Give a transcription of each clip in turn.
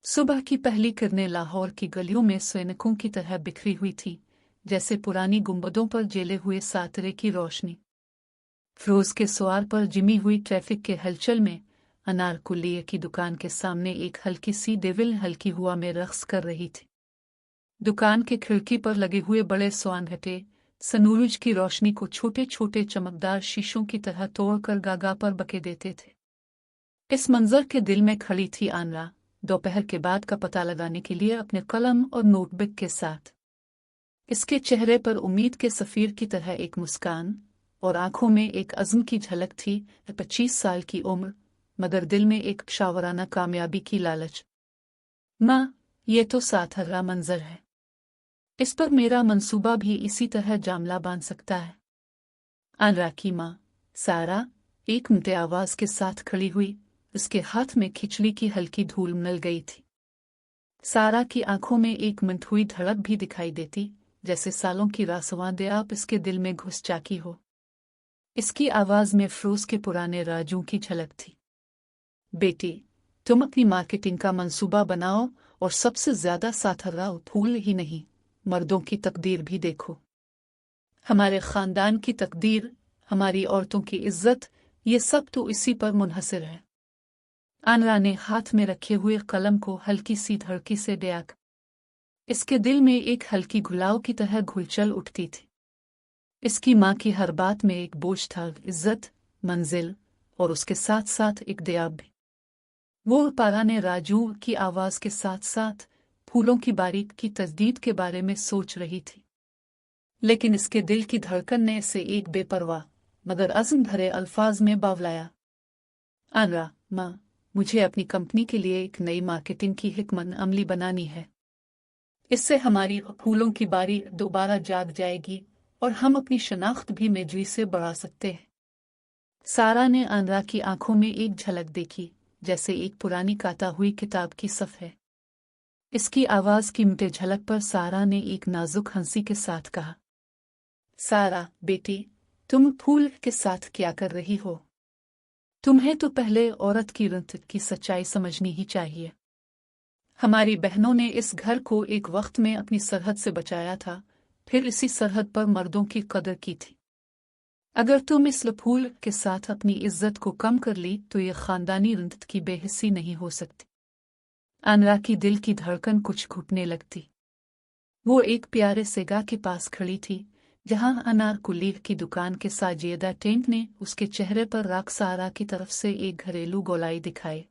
सुबह की पहली किरणें लाहौर की गलियों में सैनिकों की तरह बिखरी हुई थी, जैसे पुरानी गुंबदों पर जेले हुए सातरे की रोशनी। फिरोज के सवार पर जिमी हुई ट्रैफिक के हलचल में अनारकुल्लिये की दुकान के सामने एक हल्की सी डेविल हल्की हुआ में रक्स कर रही थी। दुकान के खिड़की पर लगे हुए बड़े स्वानघटे सनूरज की रोशनी को छोटे छोटे चमकदार शीशों की तरह तोड़कर गागा पर बके देते थे। इस मंजर के दिल में खड़ी थी आनरा, दोपहर के बाद का पता लगाने के लिए अपने कलम और नोटबुक के साथ। इसके चेहरे पर उम्मीद के सफीर की तरह एक मुस्कान और आंखों में एक अज़्म की झलक थी। 25 साल की उम्र, मगर दिल में एक शावराना कामयाबी की लालच। माँ, ये तो साधारण मंजर है। इस पर मेरा मंसूबा भी इसी तरह जामला बांध सकता है। आनरा की माँ सारा एक मुंते आवाज के साथ खड़ी हुई। उसके हाथ में खिचड़ी की हल्की धूल मिल गई थी। सारा की आंखों में एक मिनट हुई धड़क भी दिखाई देती, जैसे सालों की रासवां आप इसके दिल में घुस जाकी हो। इसकी आवाज में फिरोज के पुराने राजों की झलक थी। बेटी, तुम अपनी मार्केटिंग का मंसूबा बनाओ और सबसे ज्यादा साथरा फूल ही नहीं, मर्दों की तकदीर भी देखो। हमारे खानदान की तकदीर, हमारी औरतों की इज्जत, ये सब तो इसी पर मुनहसर है। आनरा ने हाथ में रखे हुए कलम को हल्की सी धड़की से डेक। इसके दिल में एक हल्की घुलाव की तरह घुलचल उठती थी। इसकी माँ की हर बात में एक बोझ था, इज्जत, मंजिल और उसके साथ साथ एक दयाब भी। वो पाराने राजू की आवाज के साथ साथ फूलों की बारीक की तस्दीद के बारे में सोच रही थी। लेकिन इसके दिल की धड़कन ने इसे एक बेपरवाह मगर अज़्म भरे अल्फाज में बावलाया। आनरा, माँ, मुझे अपनी कंपनी के लिए एक नई मार्केटिंग की हिकमत अमली बनानी है। इससे हमारी फूलों की बारी दोबारा जाग जाएगी और हम अपनी शनाख्त भी मेजरी से बढ़ा सकते हैं। सारा ने आनरा की आंखों में एक झलक देखी, जैसे एक पुरानी काता हुई किताब की सफ़े। इसकी आवाज की मिटे झलक पर सारा ने एक नाजुक हंसी के साथ कहा, सारा बेटी, तुम फूल के साथ क्या कर रही हो? तुम्हें तो पहले औरत की रंत की सच्चाई समझनी ही चाहिए। हमारी बहनों ने इस घर को एक वक्त में अपनी सरहद से बचाया था, फिर इसी सरहद पर मर्दों की कदर की थी। अगर तुम इस फूल के साथ अपनी इज्जत को कम कर ली तो ये खानदानी रंत की बेहिस्सी नहीं हो सकती। आनरा की दिल की धड़कन कुछ घुटने लगती। वो एक प्यारे सेगा के पास खड़ी थी, जहां अनारकुल्ली की दुकान के साजिदा टेंट ने उसके चेहरे पर राख सारा की तरफ से एक घरेलू गोलाई दिखाए।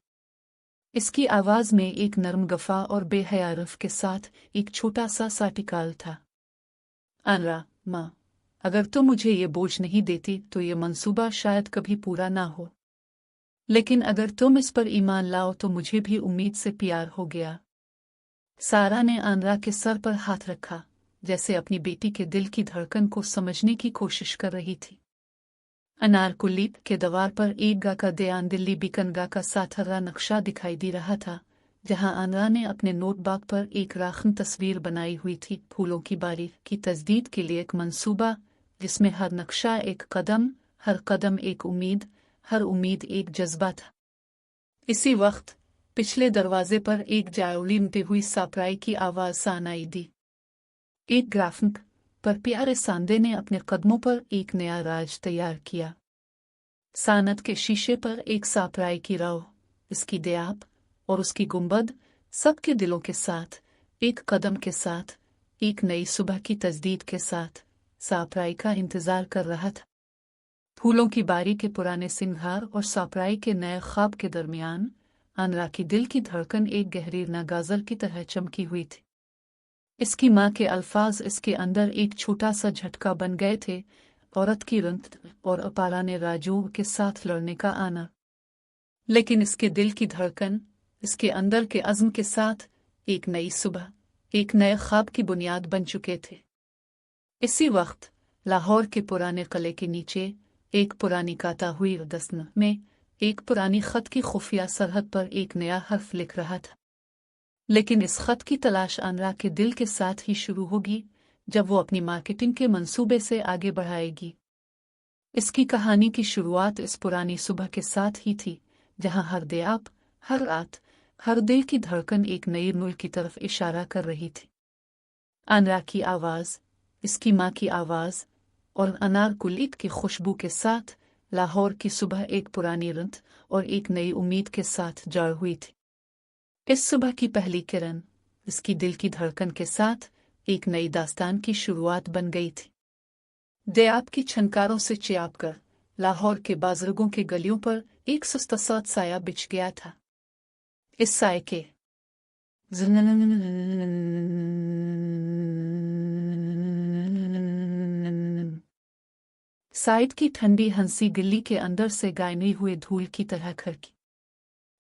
इसकी आवाज में एक नरम गफा और बेहयारफ के साथ एक छोटा सा साटिकाल था। आनरा, माँ, अगर तुम मुझे ये बोझ नहीं देती तो ये मंसूबा शायद कभी पूरा ना हो। लेकिन अगर तुम इस पर ईमान लाओ तो मुझे भी उम्मीद से प्यार हो गया। सारा ने आनरा के सर पर हाथ रखा, जैसे अपनी बेटी के दिल की धड़कन को समझने की कोशिश कर रही थी। अनारकुल्ली के दीवार पर एक गा का दयान दिल्ली बीकनगा का साथरा नक्शा दिखाई दे रहा था, जहां आनरा ने अपने नोटबुक पर एक राखन तस्वीर बनाई हुई थी, फूलों की बारी की तस्दीद के लिए एक मंसूबा, जिसमें हर नक्शा एक कदम, हर कदम एक उम्मीद, हर उम्मीद एक जज्बा था। इसी वक्त पिछले दरवाजे पर एक जायोलिमते हुई सापराई की आवाज सानाई दी। एक ग्राफिक पर प्यारे सांदे ने अपने कदमों पर एक नया राज तैयार किया। सानत के शीशे पर एक सापराई की राव, इसकी दयाब और उसकी गुंबद, सबके दिलों के साथ, एक कदम के साथ, एक नई सुबह की तजदीद के साथ सापराई का इंतजार कर रहा था। फूलों की बारी के पुराने सिंगार और सापराई के नए ख्वाब के दरमियान आनरा की दिल की धड़कन एक गहरी नागाजल की तरह चमकी हुई थी। इसकी माँ के अल्फाज इसके अंदर एक छोटा सा झटका बन गए थे, औरत की रंत और अपाराने राजू के साथ लड़ने का आना। लेकिन इसके दिल की धड़कन, इसके अंदर के अज़्म के साथ एक नई सुबह, एक नए ख्वाब की बुनियाद बन चुके थे। इसी वक्त लाहौर के पुराने किले के नीचे एक पुरानी काता हुई दस्तन में एक पुरानी खत की खुफिया सरहद पर एक नया हर्फ लिख रहा था। लेकिन इस खत की तलाश आनरा के दिल के साथ ही शुरू होगी, जब वो अपनी मार्केटिंग के मंसूबे से आगे बढ़ाएगी। इसकी कहानी की शुरुआत इस पुरानी सुबह के साथ ही थी, जहां हर दयाब, हर रात, हर दिल की धड़कन एक नई मुल्क की तरफ इशारा कर रही थी। अनरा की आवाज़, इसकी माँ की आवाज़ और अनार कुलीत की खुशबू के साथ लाहौर की सुबह एक पुरानी रंत और एक नई उम्मीद के साथ जड़ हुई थी। इस सुबह की पहली किरण इसकी दिल की धड़कन के साथ एक नई दास्तान की शुरुआत बन गई थी। दयाब की छनकारों से चियाप कर लाहौर के बाज़ारों के गलियों पर एक सुस्ता सा साया बिछ गया था। इस साए के साइड की ठंडी हंसी गिल्ली के अंदर से गायनी हुए धूल की तरह खड़की।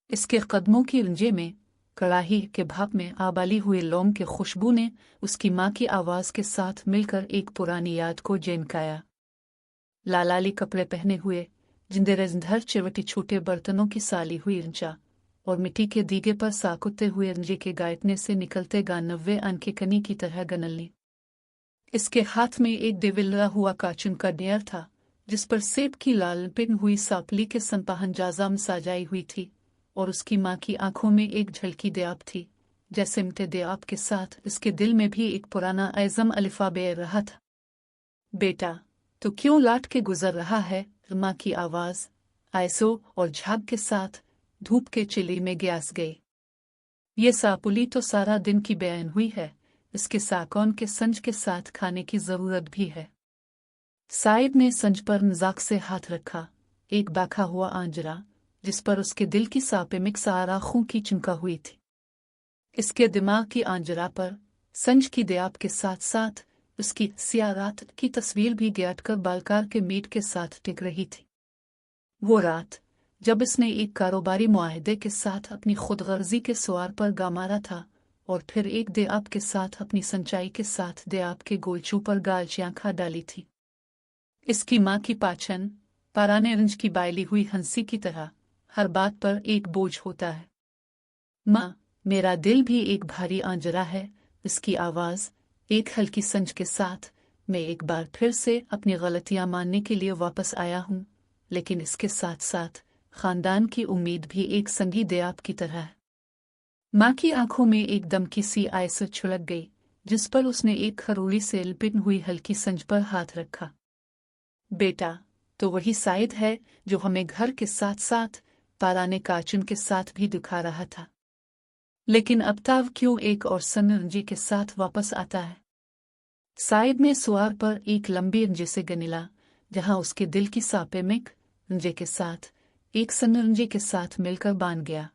इसके कदमों की रंजे में कड़ाही के भाप में आबाली हुए लौंग के खुशबू ने उसकी माँ की आवाज़ के साथ मिलकर एक पुरानी याद को जेनकाया। लालाली कपड़े पहने हुए जिंदर चिवटी छोटे बर्तनों की साली हुई रंचा और मिट्टी के दीगे पर साकुते हुए रंजे के गायतने से निकलते गा 90 अन के कनी की तरह गनलनी। इसके हाथ में एक डिविलरा हुआ काचुन का डेयर था जिस पर सेब की लाल पिन हुई सापली के संपाहन जाजाम साजाई हुई थी और उसकी माँ की आंखों में एक झलकी दयाब थी। जैसे मते दयाब के साथ इसके दिल में भी एक पुराना ऐज़म अलिफा बे रहा था। बेटा तो क्यों लाट के गुजर रहा है? माँ की आवाज़ आयसो और झाग के साथ धूप के चिली में गैस गई। ये सापुली तो सारा दिन की बयान हुई है, इसके साकौन के संज के साथ खाने की ज़रूरत भी है। साइद ने संज पर मजाक से हाथ रखा, एक बाखा हुआ आंजरा जिस पर उसके दिल की सापे मिक्स आराखों की चिमका हुई थी। इसके दिमाग की आंजरा पर संज की दयाब के साथ साथ उसकी सिया रात की तस्वीर भी गैट कर बालकार के मीट के साथ टिक रही थी। वो रात जब इसने एक कारोबारी मुआहदे के साथ अपनी खुदगर्जी के सवार पर गामारा था और फिर एक दयाब के साथ अपनी संचाई के साथ दयाब के गोलचू पर गालचियां खा डाली थी। इसकी माँ की पाचन पाराने रंज की बायली हुई हंसी की तरह हर बात पर एक बोझ होता है। माँ, मेरा दिल भी एक भारी आंजरा है, इसकी आवाज़ एक हल्की संज के साथ। मैं एक बार फिर से अपनी गलतियां मानने के लिए वापस आया हूँ, लेकिन इसके साथ साथ खानदान की उम्मीद भी एक संगी दयाब की तरह है। माँ की आंखों में एक दम की सी आयसर छुलक गई जिस पर उसने एक खरोली से लिपट हुई हल्की संज पर हाथ रखा। बेटा तो वही साइद है जो हमें घर के साथ साथ पाराने काचुन के साथ भी दिखा रहा था, लेकिन अब ताव क्यों एक और सनरंजी के साथ वापस आता है? साइद ने सुआर पर एक लंबी रंजे से गनिला जहां उसके दिल की सापे मिक रंजे के साथ एक सनरंजी के साथ मिलकर बांध गया।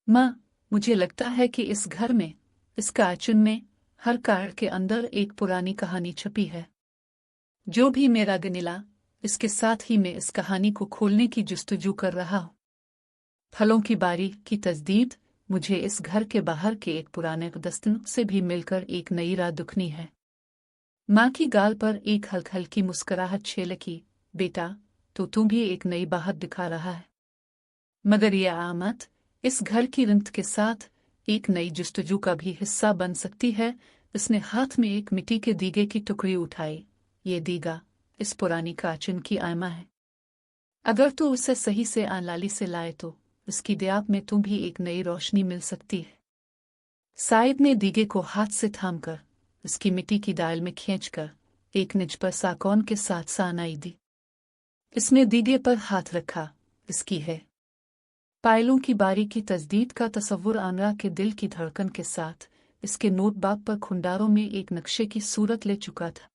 माँ, मुझे लगता है कि इस घर में, इस काचुन में, हर कार्ड के अंदर एक पुरानी कहानी छुपी है। जो भी मेरा गनिला, इसके साथ ही मैं इस कहानी को खोलने की जुस्तजू कर रहा हूँ। फलों की बारी की तजदीद मुझे इस घर के बाहर के एक पुराने दस्तन से भी मिलकर एक नई राह दुखनी है। माँ की गाल पर एक हल्की मुस्कुराहट छेलकी। बेटा तो तू भी एक नई बाहर दिखा रहा है, मगर यह आमद इस घर की रंत के साथ एक नई जुस्तजू का भी हिस्सा बन सकती है। इसने हाथ में एक मिट्टी के दीगे की टुकड़ी उठाई। ये दीगा इस पुरानी काचुन की आयमा है। अगर तू उसे सही से आलाली से लाए तो इसकी दयाब में तुम भी एक नई रोशनी मिल सकती है। साइद ने दीगे को हाथ से थामकर उसकी मिट्टी की दाल में खींचकर एक निज पर साकौन के साथ सानाई दी। इसने दीगे पर हाथ रखा। इसकी है पायलों की बारी की तजदीद का तसव्वुर आनरा के दिल की धड़कन के साथ इसके नोट बाग पर खुंडारों में एक नक्शे की सूरत ले चुका था।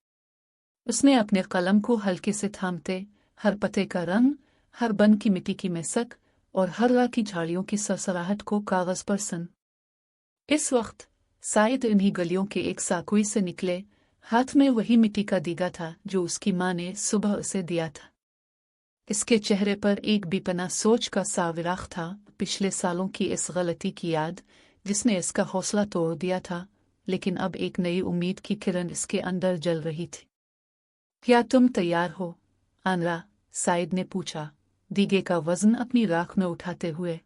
उसने अपने कलम को हल्के से थामते हर पत्ते का रंग, हर बन की मिट्टी की महक और हर राह की झाड़ियों की सरसराहट को कागज पर सन। इस वक्त साइद इन्हीं गलियों के एक साकुई से निकले, हाथ में वही मिट्टी का दीगा था जो उसकी माँ ने सुबह उसे दिया था। इसके चेहरे पर एक बेपनाह सोच का साविराख था, पिछले सालों की इस गलती की याद जिसने इसका हौसला तोड़ दिया था, लेकिन अब एक नई उम्मीद की किरण इसके अंदर जल रही थी। क्या तुम तैयार हो, आनरा? साइद ने पूछा, दीगे का वजन अपनी राख में उठाते हुए।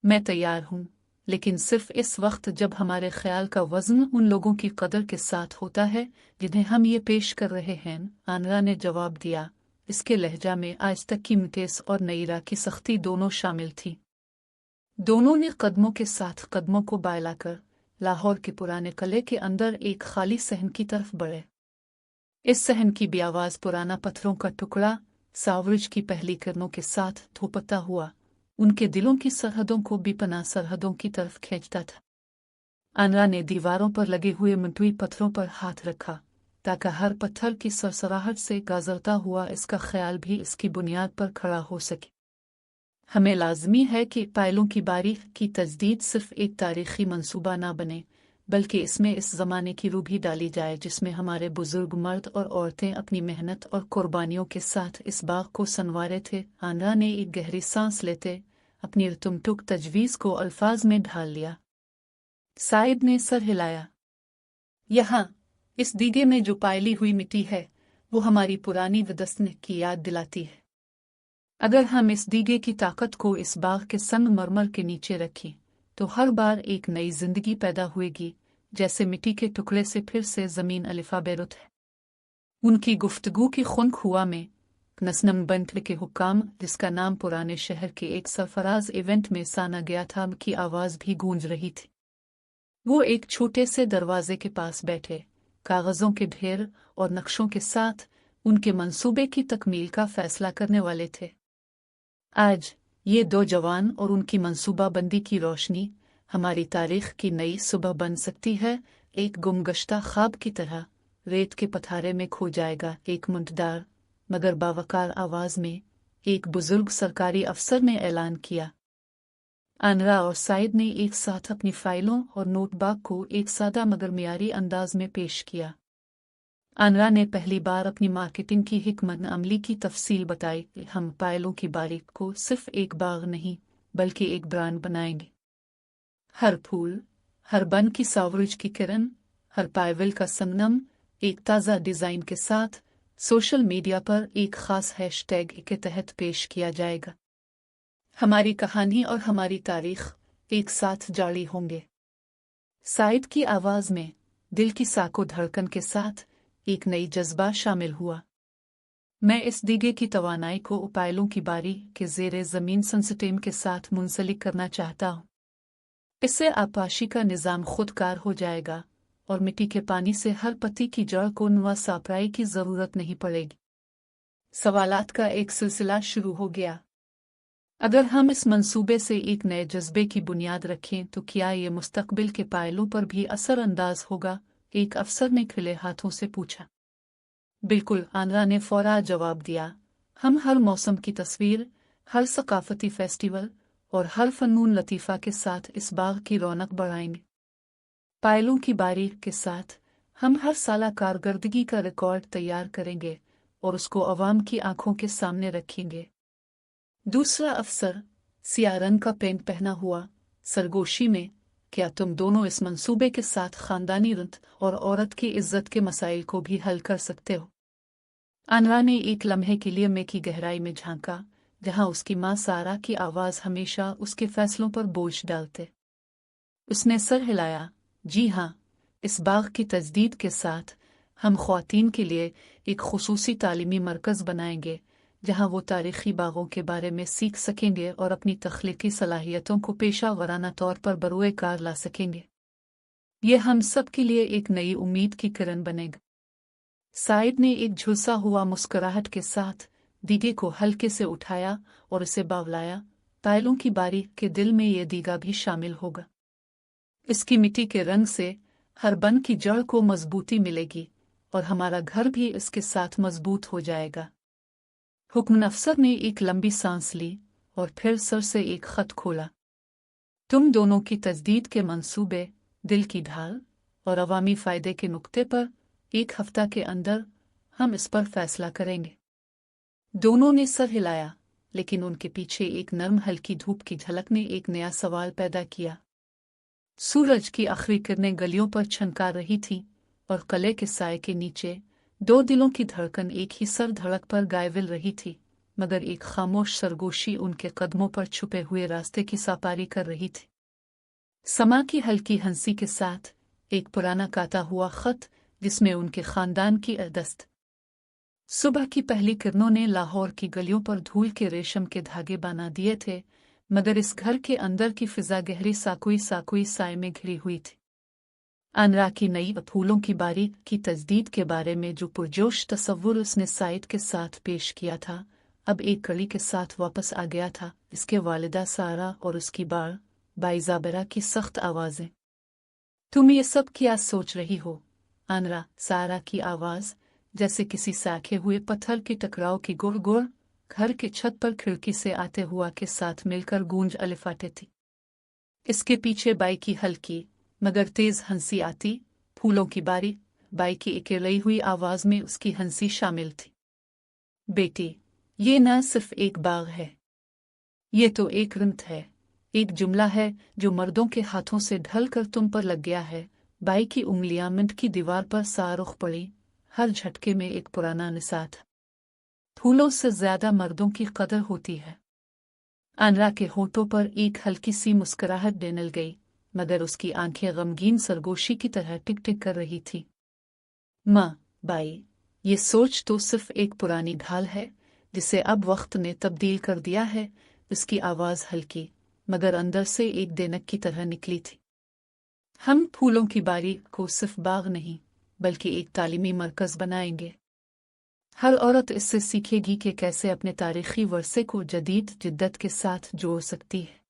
मैं तैयार हूँ, लेकिन सिर्फ इस वक्त जब हमारे ख्याल का वजन उन लोगों की कदर के साथ होता है जिन्हें हम ये पेश कर रहे हैं, आनरा ने जवाब दिया। इसके लहजा में आज तक की मुतेस और नईरा की सख्ती दोनों शामिल थी। दोनों ने कदमों के साथ कदमों को बायलाकर लाहौर के पुराने किले के अंदर एक खाली सहन की तरफ बढ़े। इस सहन की भी आवाज पुराना पत्थरों का टुकड़ा सावरिज की पहली किरणों के साथ धोपता हुआ उनके दिलों की सरहदों को बेपनाह सरहदों की तरफ खींचता था। आनरा ने दीवारों पर लगे हुए मुंतवी पत्थरों पर हाथ रखा ताकि हर पत्थर की सरसराहट से गाजरता हुआ इसका ख्याल भी इसकी बुनियाद पर खड़ा हो सके। हमें लाजमी है कि पायलों की बारीक की तजदीद सिर्फ एक तारीखी मंसूबा ना बने, बल्कि इसमें इस ज़माने की रूह भी डाली जाए जिसमें हमारे बुजुर्ग मर्द और औरतें अपनी मेहनत और कुर्बानियों के साथ इस बाग को संवारे थे। आनरा ने एक गहरी सांस लेते अपनी तुमटुक तजवीज़ को अल्फाज में ढाल लिया। साइद ने सर हिलाया। यहाँ इस दीगे में जो पायली हुई मिट्टी है वो हमारी पुरानी विदस्तन की याद दिलाती है। अगर हम इस दीगे की ताकत को इस बाग के संगमरमर के नीचे रखें तो हर बार एक नई जिंदगी पैदा हुएगी, जैसे मिट्टी के टुकड़े से फिर से जमीन अलिफा बेरुत है। उनकी गुफ्तगू की खुनखुआ में नसनम बंट के हुक्काम, जिसका नाम पुराने शहर के एक सरफराज इवेंट में साना गया था, की आवाज भी गूंज रही थी। वो एक छोटे से दरवाजे के पास बैठे कागजों के ढेर और नक्शों के साथ उनके मंसूबे की तकमील का फैसला करने वाले थे। आज ये दो जवान और उनकी मंसूबाबंदी की रोशनी हमारी तारीख की नई सुबह बन सकती है। एक गुमगश्ता ख्वाब की तरह रेत के पथारे में खो जाएगा। एक मुंतदार मगर बावकार आवाज में एक बुजुर्ग सरकारी अफसर ने ऐलान किया। आनरा और साइद ने एक साथ अपनी फाइलों और नोटबुक को एक सादा मगर मियारी अंदाज में पेश किया। आनरा ने पहली बार अपनी मार्केटिंग की हिकमत अमली की तफसील बताई। हम पायलों की बारीक को सिर्फ एक बाग नहीं बल्कि एक ब्रांड बनाएंगे। हर फूल, हर बन की सावरिज की किरण, हर पायविल का संगम एक ताज़ा डिज़ाइन के साथ सोशल मीडिया पर एक ख़ास हैशटैग के तहत पेश किया जाएगा। हमारी कहानी और हमारी तारीख एक साथ जारी होंगे। साइद की आवाज़ में दिल की साको धड़कन के साथ एक नई जज्बा शामिल हुआ। मैं इस दीगे की तवानाई को पायलों की बारी के ज़ेरे ज़मीन सिस्टम के साथ मुंसलिक करना चाहता हूँ। इससे आपाशी का निज़ाम खुदकार हो जाएगा और मिट्टी के पानी से हर पत्ती की जड़ को नुआ सापराई की ज़रूरत नहीं पड़ेगी। सवालात का एक सिलसिला शुरू हो गया। अगर हम इस मंसूबे से एक नए जज्बे की बुनियाद रखें तो क्या ये मुस्तकबिल के पायलों पर भी असर अंदाज होगा? एक अफसर ने खिले हाथों से पूछा। बिल्कुल, आनरा ने फौरा जवाब दिया। हम हर मौसम की तस्वीर, हर सकाफती फेस्टिवल और हर फनून लतीफ़ा के साथ इस बाग की रौनक बढ़ाएंगे। पायलों की बारीक के साथ हम हर साला कारकर्दगी का रिकॉर्ड तैयार करेंगे और उसको अवाम की आंखों के सामने रखेंगे। दूसरा अफसर, सियाह रंग का पेंट पहना हुआ, सरगोशी में, क्या तुम दोनों इस मंसूबे के साथ खानदानी रंत और औरत की इज्जत के मसाइल को भी हल कर सकते हो? आनरा ने एक लम्हे के लिए में की गहराई में झांका, जहां उसकी मां सारा की आवाज हमेशा उसके फैसलों पर बोझ डालते। उसने सर हिलाया। जी हाँ, इस बाग की तजदीद के साथ हम ख्वातीन के लिए एक खुसूसी तालीमी मरकज़ बनाएंगे जहां वो तारीखी बागों के बारे में सीख सकेंगे और अपनी तख्लीकी सलाहियतों को पेशा वराना तौर पर बरूए कार ला सकेंगे। ये हम सब के लिए एक नई उम्मीद की किरण बनेगा। साइद ने एक झुलसा हुआ मुस्कुराहट के साथ दीगे को हल्के से उठाया और उसे बावलाया। पायलों की बारी के दिल में ये दीगा भी शामिल होगा। इसकी मिट्टी के रंग से हर बन की जड़ को मजबूती मिलेगी और हमारा घर भी इसके साथ मजबूत हो जाएगा। हुक्म अफसर ने एक लंबी सांस ली और फिर सर से एक खत खोला। तुम दोनों की तजदीद के मंसूबे, दिल की ढाल और अवामी फ़ायदे के नुक्ते पर 1 हफ्ता के अंदर हम इस पर फैसला करेंगे। दोनों ने सर हिलाया, लेकिन उनके पीछे एक नर्म हल्की धूप की झलक ने एक नया सवाल पैदा किया। सूरज की आखिरी किरणें गलियों पर छनका रही थी और किले के साए के नीचे 2 दिलों की धड़कन एक ही सर धड़क पर गायविल रही थी, मगर एक खामोश सरगोशी उनके कदमों पर छुपे हुए रास्ते की सापारी कर रही थी। समा की हल्की हंसी के साथ एक पुराना काटा हुआ खत जिसमें उनके खानदान की दस्त। सुबह की पहली किरणों ने लाहौर की गलियों पर धूल के रेशम के धागे बना दिए थे, मगर इस घर के अंदर की फिजा गहरी साकुई साए में घिरी हुई थी। अनरा की नई फूलों की बारी की तजदीद के बारे में जो पुरजोश तस्वुर उसने साइद के साथ पेश किया था, अब एक कड़ी के साथ वापस आ गया था। इसके वालिदा सारा और उसकी बाई ज़ाबरा की सख्त आवाज़ें। तुम ये सब क्या सोच रही हो अनरा? सारा की आवाज़ जैसे किसी साखे हुए पत्थर के टकराव की गुड़ गुड़ घर के छत पर खिड़की से आते हुआ के साथ मिलकर गूंज अलिफाटे थी। इसके पीछे बाई की हल्की मगर तेज हंसी आती। फूलों की बारी, बाई की इकेलई हुई आवाज में उसकी हंसी शामिल थी। बेटी, ये न सिर्फ एक बाग है, ये तो एक रंत है, एक जुमला है जो मर्दों के हाथों से ढल कर तुम पर लग गया है। बाई की उंगलियां मिंट की दीवार पर सारुख पड़ी। हर झटके में एक पुराना निसात। फूलों से ज्यादा मर्दों की कदर होती है। अनरा के होठों पर एक हल्की सी मुस्कुराहट डेनल गई, मगर उसकी आंखें गमगीन सरगोशी की तरह टिक टिक कर रही थी। माँ, बाई, ये सोच तो सिर्फ एक पुरानी ढाल है जिसे अब वक्त ने तब्दील कर दिया है। उसकी आवाज हल्की मगर अंदर से एक देनक की तरह निकली थी। हम फूलों की बारी को सिर्फ बाग नहीं बल्कि एक तालीमी मरकज बनाएंगे। हर औरत इससे सीखेगी कि कैसे अपने तारीखी वर्से को जदीद जिद्दत के साथ जोड़ सकती है।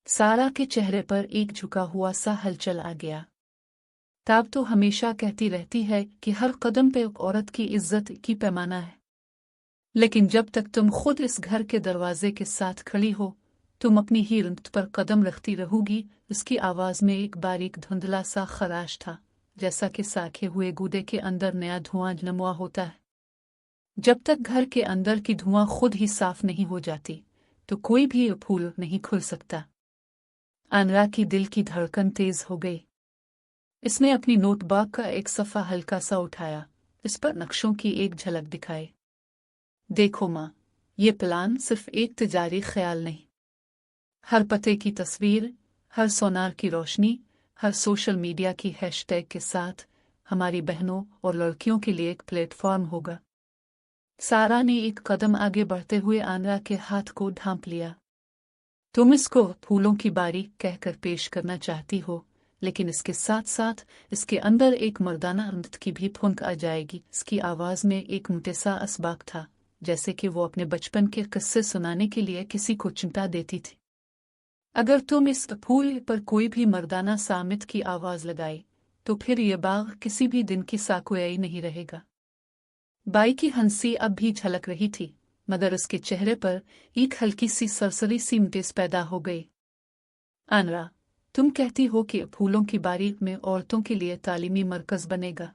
सारा के चेहरे पर एक झुका हुआ सा हलचल आ गया। ताब तो हमेशा कहती रहती है कि हर कदम पे एक औरत की इज्जत की पैमाना है, लेकिन जब तक तुम खुद इस घर के दरवाजे के साथ खड़ी हो, तुम अपनी ही रंत पर कदम रखती रहोगी। उसकी आवाज में एक बारीक धुंधला सा खराश था, जैसा कि साखे हुए गूदे के अंदर नया धुआं जन्मा होता है। जब तक घर के अंदर की धुआं खुद ही साफ नहीं हो जाती, तो कोई भी फूल नहीं खुल सकता। अनरा की दिल की धड़कन तेज हो गई। इसने अपनी नोटबुक का एक सफ़ा हल्का सा उठाया, इस पर नक्शों की एक झलक दिखाई। देखो माँ, ये प्लान सिर्फ एक तिजारी ख्याल नहीं। हर पते की तस्वीर, हर सोनार की रोशनी, हर सोशल मीडिया की हैशटैग के साथ हमारी बहनों और लड़कियों के लिए एक प्लेटफॉर्म होगा। सारा ने एक कदम आगे बढ़ते हुए अनरा के हाथ को ढांप लिया। तुम इसको फूलों की बारी कहकर पेश करना चाहती हो, लेकिन इसके साथ साथ इसके अंदर एक मर्दाना नृत्य की भी फुंक आ जाएगी। इसकी आवाज में एक मुतसा असबाक था, जैसे कि वो अपने बचपन के किस्से सुनाने के लिए किसी को चिंता देती थी। अगर तुम इस फूल पर कोई भी मर्दाना सामित की आवाज लगाई, तो फिर ये बाग किसी भी दिन की साकुयाई नहीं रहेगा। बाई की हंसी अब भी झलक रही थी, मगर उसके चेहरे पर एक हल्की सी सरसरी सी मुटेस पैदा हो गई। अनरा, तुम कहती हो कि फूलों की बारी में औरतों के लिए तालीमी मरकज बनेगा,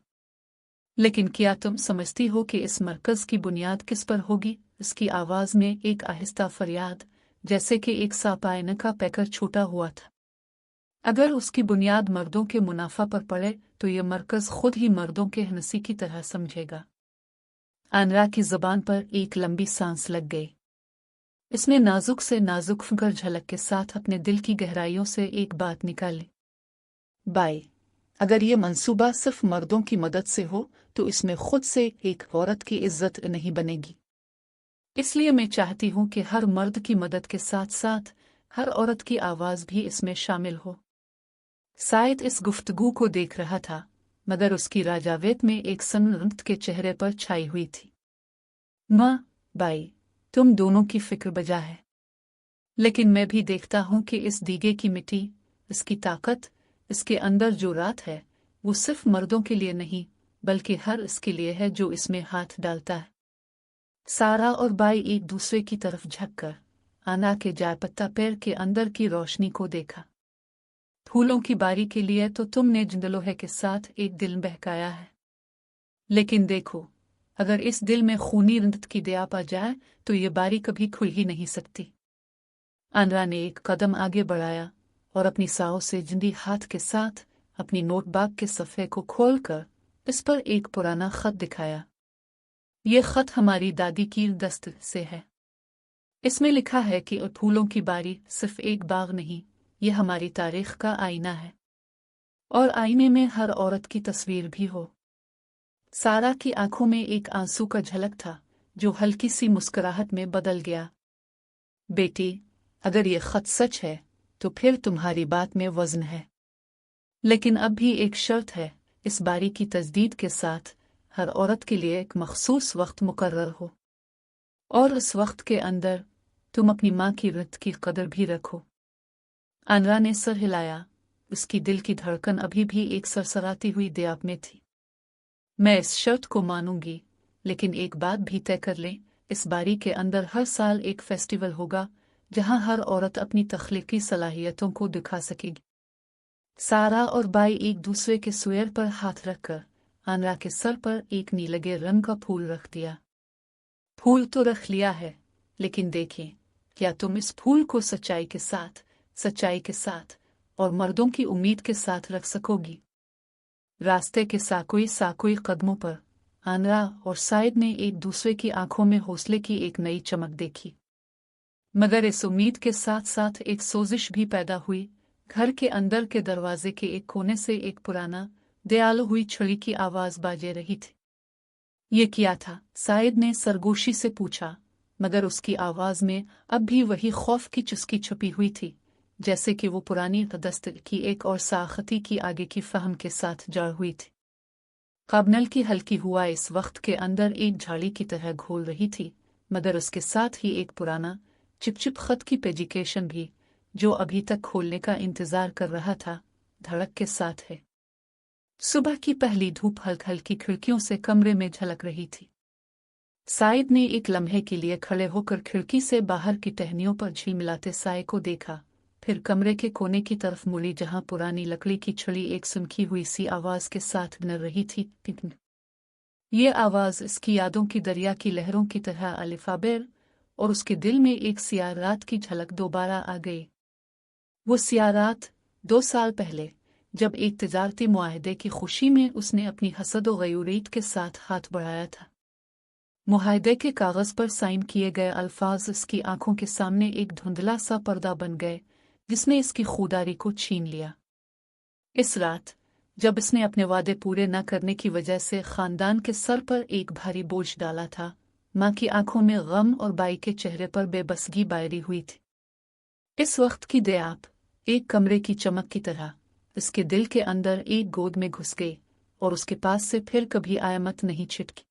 लेकिन क्या तुम समझती हो कि इस मरकज की बुनियाद किस पर होगी? उसकी आवाज में एक आहिस्ता फरियाद, जैसे कि एक सापायन का पैकर छूटा हुआ था। अगर उसकी बुनियाद मर्दों के मुनाफा पर पड़े, तो यह मरकज खुद ही मर्दों के हंसी की तरह समझेगा। अनरा की जुबान पर एक लंबी सांस लग गई। इसने नाजुक से नाजुक फिगर झलक के साथ अपने दिल की गहराइयों से एक बात निकाली। बाई, अगर ये मंसूबा सिर्फ मर्दों की मदद से हो, तो इसमें खुद से एक औरत की इज्जत नहीं बनेगी। इसलिए मैं चाहती हूँ कि हर मर्द की मदद के साथ साथ हर औरत की आवाज भी इसमें शामिल हो। साइद इस गुफ्तगू को देख रहा था, मगर उसकी राजावेत में एक सन्नत के चेहरे पर छाई हुई थी। माँ, बाई, तुम दोनों की फिक्र बजा है, लेकिन मैं भी देखता हूँ कि इस दीगे की मिट्टी, इसकी ताकत, इसके अंदर जो रात है, वो सिर्फ मर्दों के लिए नहीं बल्कि हर इसके लिए है जो इसमें हाथ डालता है। सारा और बाई एक दूसरे की तरफ झुककर आना के जायपत्ता पैर के अंदर की रोशनी को देखा। फूलों की बारी के लिए तो तुमने जिंदलोहे के साथ एक दिल बहकाया है, लेकिन देखो, अगर इस दिल में खूनी रंदत की दया आ जाए तो ये बारी कभी खुल ही नहीं सकती। अनरा ने एक कदम आगे बढ़ाया और अपनी साओं से जिंदी हाथ के साथ अपनी नोटबुक के सफ़े को खोलकर इस पर एक पुराना खत दिखाया। ये खत हमारी दादी की दस्त से है। इसमें लिखा है कि फूलों की बारी सिर्फ एक बाग नहीं, ये हमारी तारीख का आईना है, और आईने में हर औरत की तस्वीर भी हो। सारा की आंखों में एक आंसू का झलक था, जो हल्की सी मुस्कुराहट में बदल गया। बेटी, अगर ये खत सच है तो फिर तुम्हारी बात में वजन है, लेकिन अब भी एक शर्त है, इस बारी की तजदीद के साथ हर औरत के लिए एक मखसूस वक्त मुकर्रर हो, और उस वक्त के अंदर तुम अपनी माँ की रित की कदर भी रखो। आनरा ने सर हिलाया। उसकी दिल की धड़कन अभी भी एक सरसराती हुई दयाब में थी। मैं इस शर्त को मानूंगी, लेकिन एक बात भी तय कर लें, इस बारी के अंदर हर साल एक फेस्टिवल होगा जहां हर औरत अपनी तख्लीकी सलाहियतों को दिखा सकेगी। सारा और बाई एक दूसरे के सुएर पर हाथ रखकर आनरा के सर पर एक नीलगे रंग का फूल रख दिया। फूल तो रख लिया है, लेकिन देखें, क्या तुम इस फूल को सच्चाई के साथ और मर्दों की उम्मीद के साथ रख सकोगी? रास्ते के साकोई कदमों पर आनरा और साइद ने एक दूसरे की आंखों में हौसले की एक नई चमक देखी, मगर इस उम्मीद के साथ साथ एक सोजिश भी पैदा हुई। घर के अंदर के दरवाजे के एक कोने से एक पुराना दयालु हुई छड़ी की आवाज बाजे रही थी। ये क्या था? साइद ने सरगोशी से पूछा, मगर उसकी आवाज में अब भी वही खौफ की चुस्की छुपी हुई थी, जैसे कि वो पुरानी दस्त की एक और साखती की आगे की फहम के साथ जड़ हुई थी। काबनल की हल्की हुआ इस वक्त के अंदर एक झाड़ी की तरह घोल रही थी, मगर उसके साथ ही एक पुराना चिपचिप खत की पेजिकेशन भी, जो अभी तक खोलने का इंतजार कर रहा था, धड़क के साथ है। सुबह की पहली धूप हल्की खिड़कियों से कमरे में झलक रही थी। साइद ने एक लम्हे के लिए खड़े होकर खिड़की से बाहर की टहनियों पर झिलमिलाते साए को देखा, फिर कमरे के कोने की तरफ मुड़ी जहां पुरानी लकड़ी की छड़ी एक सुनखी हुई सी आवाज के साथ गिर रही थी। ये आवाज इसकी यादों की दरिया की लहरों की तरह अलिफाबेर, और उसके दिल में एक सियाह रात की झलक दोबारा आ गई। वो सियाह रात 2 साल पहले, जब एक तिजारती मुआहदे की खुशी में उसने अपनी हसद और गयूरीत के साथ हाथ बढ़ाया था। मुआहदे के कागज पर साइन किए गए अल्फाज इसकी आंखों के सामने एक धुंधला सा पर्दा बन गए, जिसने इसकी खुदारी को छीन लिया। इस रात, जब इसने अपने वादे पूरे न करने की वजह से खानदान के सर पर एक भारी बोझ डाला था, माँ की आंखों में गम और बाई के चेहरे पर बेबसगी बायरी हुई थी। इस वक्त की दयाब, एक कमरे की चमक की तरह, इसके दिल के अंदर एक गोद में घुस गई और उसके पास से फिर कभी आयामत नहीं छिटकी।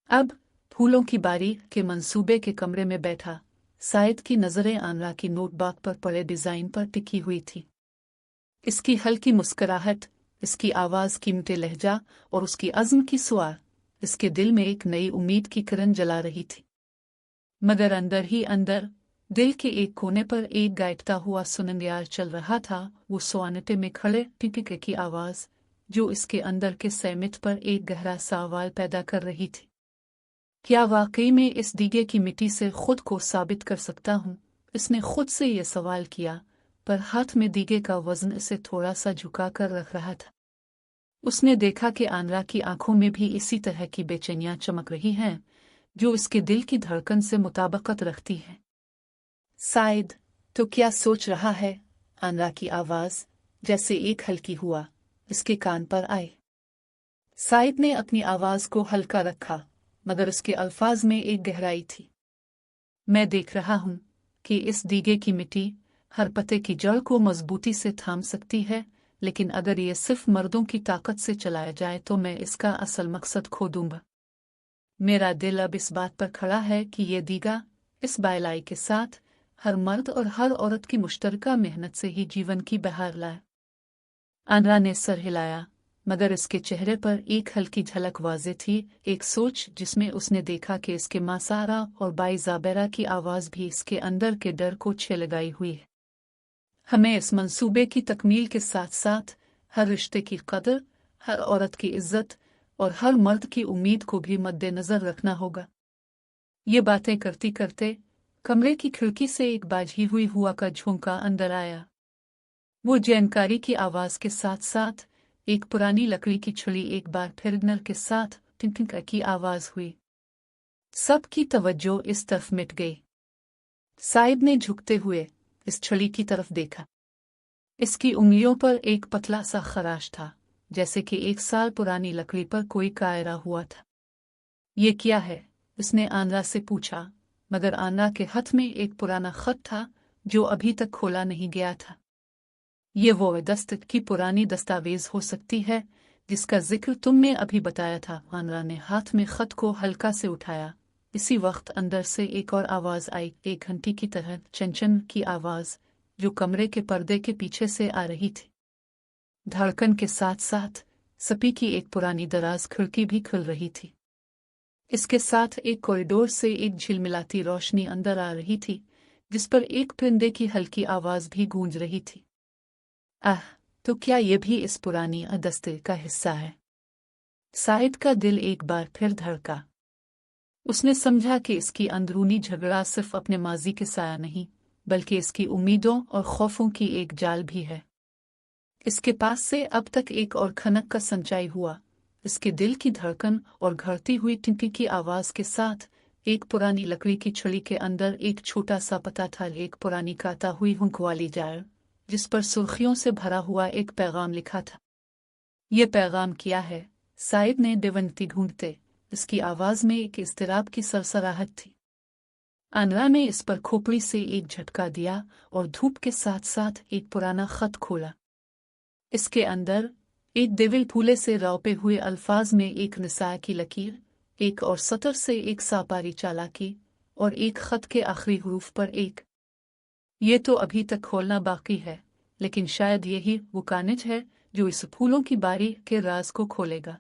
अब फूलों की बारी के मंसूबे के कमरे में बैठा साइद की नजरें आनरा की नोटबुक पर पड़े डिजाइन पर टिकी हुई थी। इसकी हल्की मुस्कुराहट, इसकी आवाज, कीमती लहजा और उसकी अज़्म की सुआर इसके दिल में एक नई उम्मीद की किरण जला रही थी। मगर अंदर ही अंदर दिल के एक कोने पर एक गायबता हुआ सुनंदियार चल रहा था, वो सोआनटे में खड़े टिकके की आवाज, जो इसके अंदर के सहमित पर एक गहरा सवाल पैदा कर रही थी। क्या वाकई में इस दीगे की मिट्टी से खुद को साबित कर सकता हूँ? इसने खुद से यह सवाल किया, पर हाथ में दीगे का वजन इसे थोड़ा सा झुका कर रख रहा था। उसने देखा कि आनरा की आंखों में भी इसी तरह की बेचैनियां चमक रही हैं, जो इसके दिल की धड़कन से मुताबिकत रखती है। साइद, तो क्या सोच रहा है? आनरा की आवाज जैसे एक हल्की हुआ इसके कान पर आई। साइद ने अपनी आवाज को हल्का रखा, मगर उसके अल्फाज में एक गहराई थी। मैं देख रहा हूं कि इस दीगे की मिट्टी हर पत्ते की जड़ को मजबूती से थाम सकती है, लेकिन अगर ये सिर्फ मर्दों की ताकत से चलाया जाए तो मैं इसका असल मकसद खो दूंगा। मेरा दिल अब इस बात पर खड़ा है कि ये दीगा इस बायलाई के साथ हर मर्द और हर औरत की मुश्तरका मेहनत से ही जीवन की बहार लाए। आनरा ने सर हिलाया, मगर इसके चेहरे पर एक हल्की झलक वाज़े थी, एक सोच जिसमें उसने देखा कि इसके माँ सारा और बाई ज़ाबेरा की आवाज़ भी इसके अंदर के डर को छे लगाई हुई है। हमें इस मंसूबे की तकमील के साथ साथ हर रिश्ते की कदर, हर औरत की इज्जत और हर मर्द की उम्मीद को भी मद्देनजर रखना होगा। ये बातें करते करते कमरे की खिड़की से एक बाझी हुई हुआ का झोंका अंदर आया। वो जानकारी की आवाज के साथ साथ एक पुरानी लकड़ी की छड़ी एक बार फिर नर के साथ टिंटिंग की आवाज हुई। सबकी तवज्जो इस तरफ मिट गई। साइद ने झुकते हुए इस छड़ी की तरफ देखा। इसकी उंगलियों पर एक पतला सा खराश था, जैसे कि 1 साल पुरानी लकड़ी पर कोई कायरा हुआ था। ये क्या है? उसने आनरा से पूछा, मगर आनरा के हाथ में एक पुराना खत था, जो अभी तक खोला नहीं गया था। ये वो दस्तक की पुरानी दस्तावेज हो सकती है जिसका जिक्र तुमने अभी बताया था। आनरा ने हाथ में खत को हल्का से उठाया। इसी वक्त अंदर से एक और आवाज आई, एक घंटी की तरह चंचन की आवाज, जो कमरे के पर्दे के पीछे से आ रही थी। धड़कन के साथ साथ सपी की एक पुरानी दराज खिड़की भी खुल रही थी। इसके साथ एक कॉरिडोर से एक झिलमिलाती रोशनी अंदर आ रही थी, जिस पर एक परिंदे की हल्की आवाज भी गूंज रही थी। आह, तो क्या ये भी इस पुरानी दस्ते का हिस्सा है? साइद का दिल एक बार फिर धड़का। उसने समझा कि इसकी अंदरूनी झगड़ा सिर्फ अपने माजी के साया नहीं, बल्कि इसकी उम्मीदों और खौफों की एक जाल भी है। इसके पास से अब तक एक और खनक का संचाई हुआ। इसके दिल की धड़कन और घड़ती हुई टिंकी की आवाज के साथ एक पुरानी लकड़ी की छड़ी के अंदर एक छोटा सा पता था, एक पुरानी काता हुई हुंक वाली जाल, जिस पर सुर्खियों से भरा हुआ एक पैगाम लिखा था। ये पैगाम क्या है? साइद ने देवंती ढूंढते। इसकी आवाज में एक इस्तिराब की सरसराहट थी। आनरा ने इस पर खोपड़ी से एक झटका दिया और धूप के साथ साथ एक पुराना खत खोला। इसके अंदर एक देविल फूले से रौपे हुए अल्फाज में एक निसाय की लकीर, एक और सतर से एक सापारी चालाकी, और एक खत के आखिरी हरूफ पर एक। ये तो अभी तक खोलना बाकी है, लेकिन शायद यही वो कानिज है जो इस फूलों की बारी के राज को खोलेगा।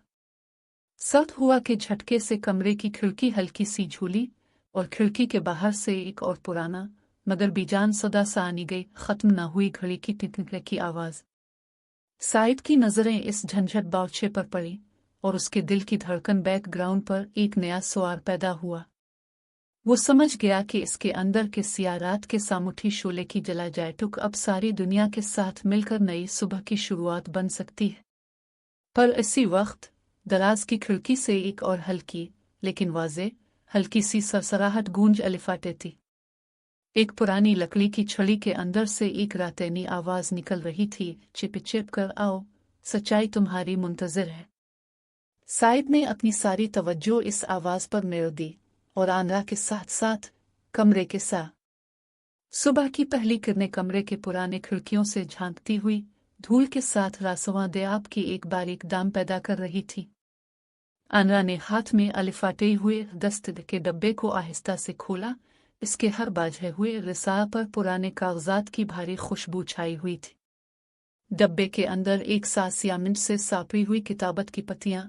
सख्त हुआ के झटके से कमरे की खिड़की हल्की सी झूली और खिड़की के बाहर से एक और पुराना मगर बीजान सदा सा आनी गई खत्म न हुई घड़ी की टिकने की आवाज। साइद की नजरें इस झंझट बावचे पर पड़ी और उसके दिल की धड़कन बैकग्राउंड पर एक नया सवार पैदा हुआ। वो समझ गया कि इसके अंदर के सियारात के सामुठी शोले की जला जाए टुक अब सारी दुनिया के साथ मिलकर नई सुबह की शुरुआत बन सकती है। पर इसी वक्त दराज की खिड़की से एक और हल्की लेकिन वाज़े हल्की सी सरसराहट गूंज अलिफाटे थी। एक पुरानी लकड़ी की छड़ी के अंदर से एक रातैनी आवाज निकल रही थी, चिप चिप कर आओ, सच्चाई तुम्हारी मुंतजिर है। साइद ने अपनी सारी तवज्जो इस आवाज पर मेल दी और आनरा के साथ साथ कमरे के साथ। सुबह की पहली किरणें कमरे के पुराने खिड़कियों से झांकती हुई धूल के साथ रासवां दयाब की एक बारीक दाम पैदा कर रही थी। आनरा ने हाथ में अलिफाटे हुए दस्त के डब्बे को आहिस्ता से खोला। इसके हर बाझे हुए रिसाल पर पुराने कागजात की भारी खुशबू छाई हुई थी। डब्बे के अंदर एक सासियामिंट से सापी हुई किताबत की पत्तियां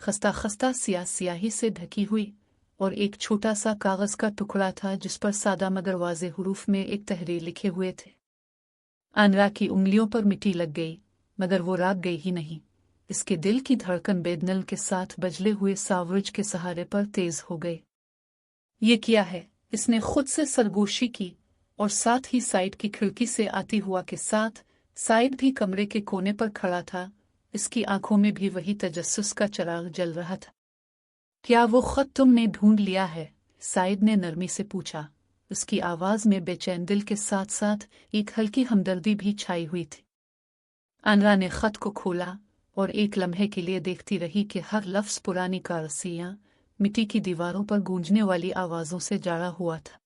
खस्ता खस्ता स्याही से ढकी हुई और एक छोटा सा कागज का टुकड़ा था जिस पर सादा मगर वाज़े हुरूफ में एक तहरीर लिखे हुए थे। आनरा की उंगलियों पर मिट्टी लग गई, मगर वो राग गई ही नहीं। इसके दिल की धड़कन बेदनल के साथ बजले हुए सावरुज के सहारे पर तेज हो गई। ये क्या है? इसने खुद से सरगोशी की और साथ ही साइड की खिड़की से आती हुआ के साथ साइड भी कमरे के कोने पर खड़ा था। इसकी आंखों में भी वही तजस्सुस का चिराग जल रहा था। क्या वो खत तुमने ढूंढ लिया है? साइद ने नरमी से पूछा। उसकी आवाज में बेचैन दिल के साथ साथ एक हल्की हमदर्दी भी छाई हुई थी। आनरा ने खत को खोला और एक लम्हे के लिए देखती रही कि हर लफ्ज पुरानी कारसियां मिट्टी की दीवारों पर गूंजने वाली आवाजों से जाड़ा हुआ था।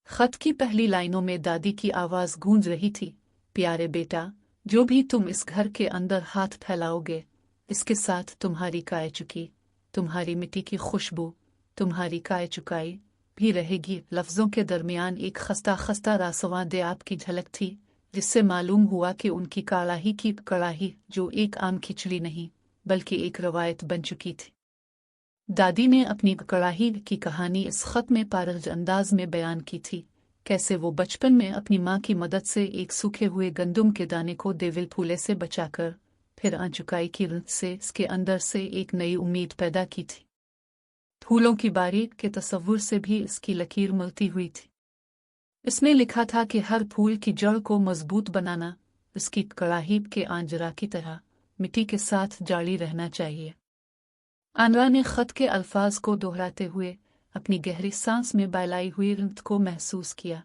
खत की पहली लाइनों में दादी की आवाज गूंज रही थी, प्यारे बेटा, जो भी तुम इस घर के अंदर हाथ फैलाओगे, इसके साथ तुम्हारी काय चुकी, तुम्हारी मिट्टी की खुशबू, तुम्हारी काय चुकाई भी रहेगी। लफ्जों के दरमियान एक खस्ता खस्ता रासवां दयाब की झलक थी, जिससे मालूम हुआ कि उनकी कड़ाही की कड़ाही जो एक आम खिचड़ी नहीं बल्कि एक रवायत बन चुकी थी। दादी ने अपनी कड़ाही की कहानी इस खत में पारज अंदाज में बयान की थी। कैसे वो बचपन में अपनी माँ की मदद से एक सूखे हुए गंदुम के दाने को देविल फूले से बचाकर फिर आंचुकाई की रुत से इसके अंदर से एक नई उम्मीद पैदा की थी। फूलों की बारीक के तस्वुर से भी इसकी लकीर मिलती हुई थी। इसने लिखा था कि हर फूल की जड़ को मजबूत बनाना इसकी कड़ाही के आंजरा की तरह मिट्टी के साथ जारी रहना चाहिए। आनरा ने खत के अल्फाज को दोहराते हुए अपनी गहरी सांस में बहलाई हुई रिंत को महसूस किया।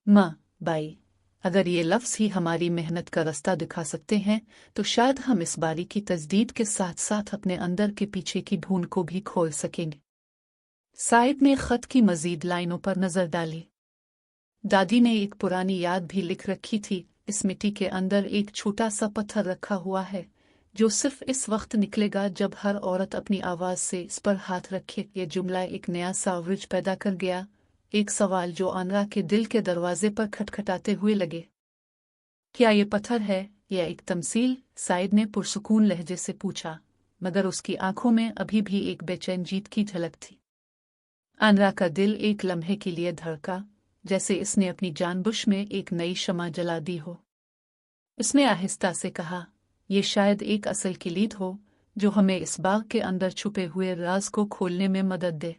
माँ, बाई, अगर ये लफ्ज़ ही हमारी मेहनत का रास्ता दिखा सकते हैं तो शायद हम इस बारी की तजदीद के साथ साथ अपने अंदर के पीछे की ढूंढ को भी खोल सकेंगे। साइद ने खत की मजीद लाइनों पर नजर डाली। दादी ने एक पुरानी याद भी लिख रखी थी। इस मिट्टी के अंदर एक छोटा सा पत्थर रखा हुआ है जो सिर्फ इस वक्त निकलेगा जब हर औरत अपनी आवाज से इस पर हाथ रखे। ये जुमला एक नया सावरिज पैदा कर गया, एक सवाल जो आनरा के दिल के दरवाजे पर खटखटाते हुए लगे। क्या ये पत्थर है या एक तमसील? साइद ने पुरसुकून लहजे से पूछा, मगर उसकी आंखों में अभी भी एक बेचैन जीत की झलक थी। आनरा का दिल एक लम्हे के लिए धड़का, जैसे इसने अपनी जानबूझ में एक नई शमा जला दी हो। उसने आहिस्ता से कहा, ये शायद एक असल किलीद हो जो हमें इस बाग के अंदर छुपे हुए राज को खोलने में मदद दे।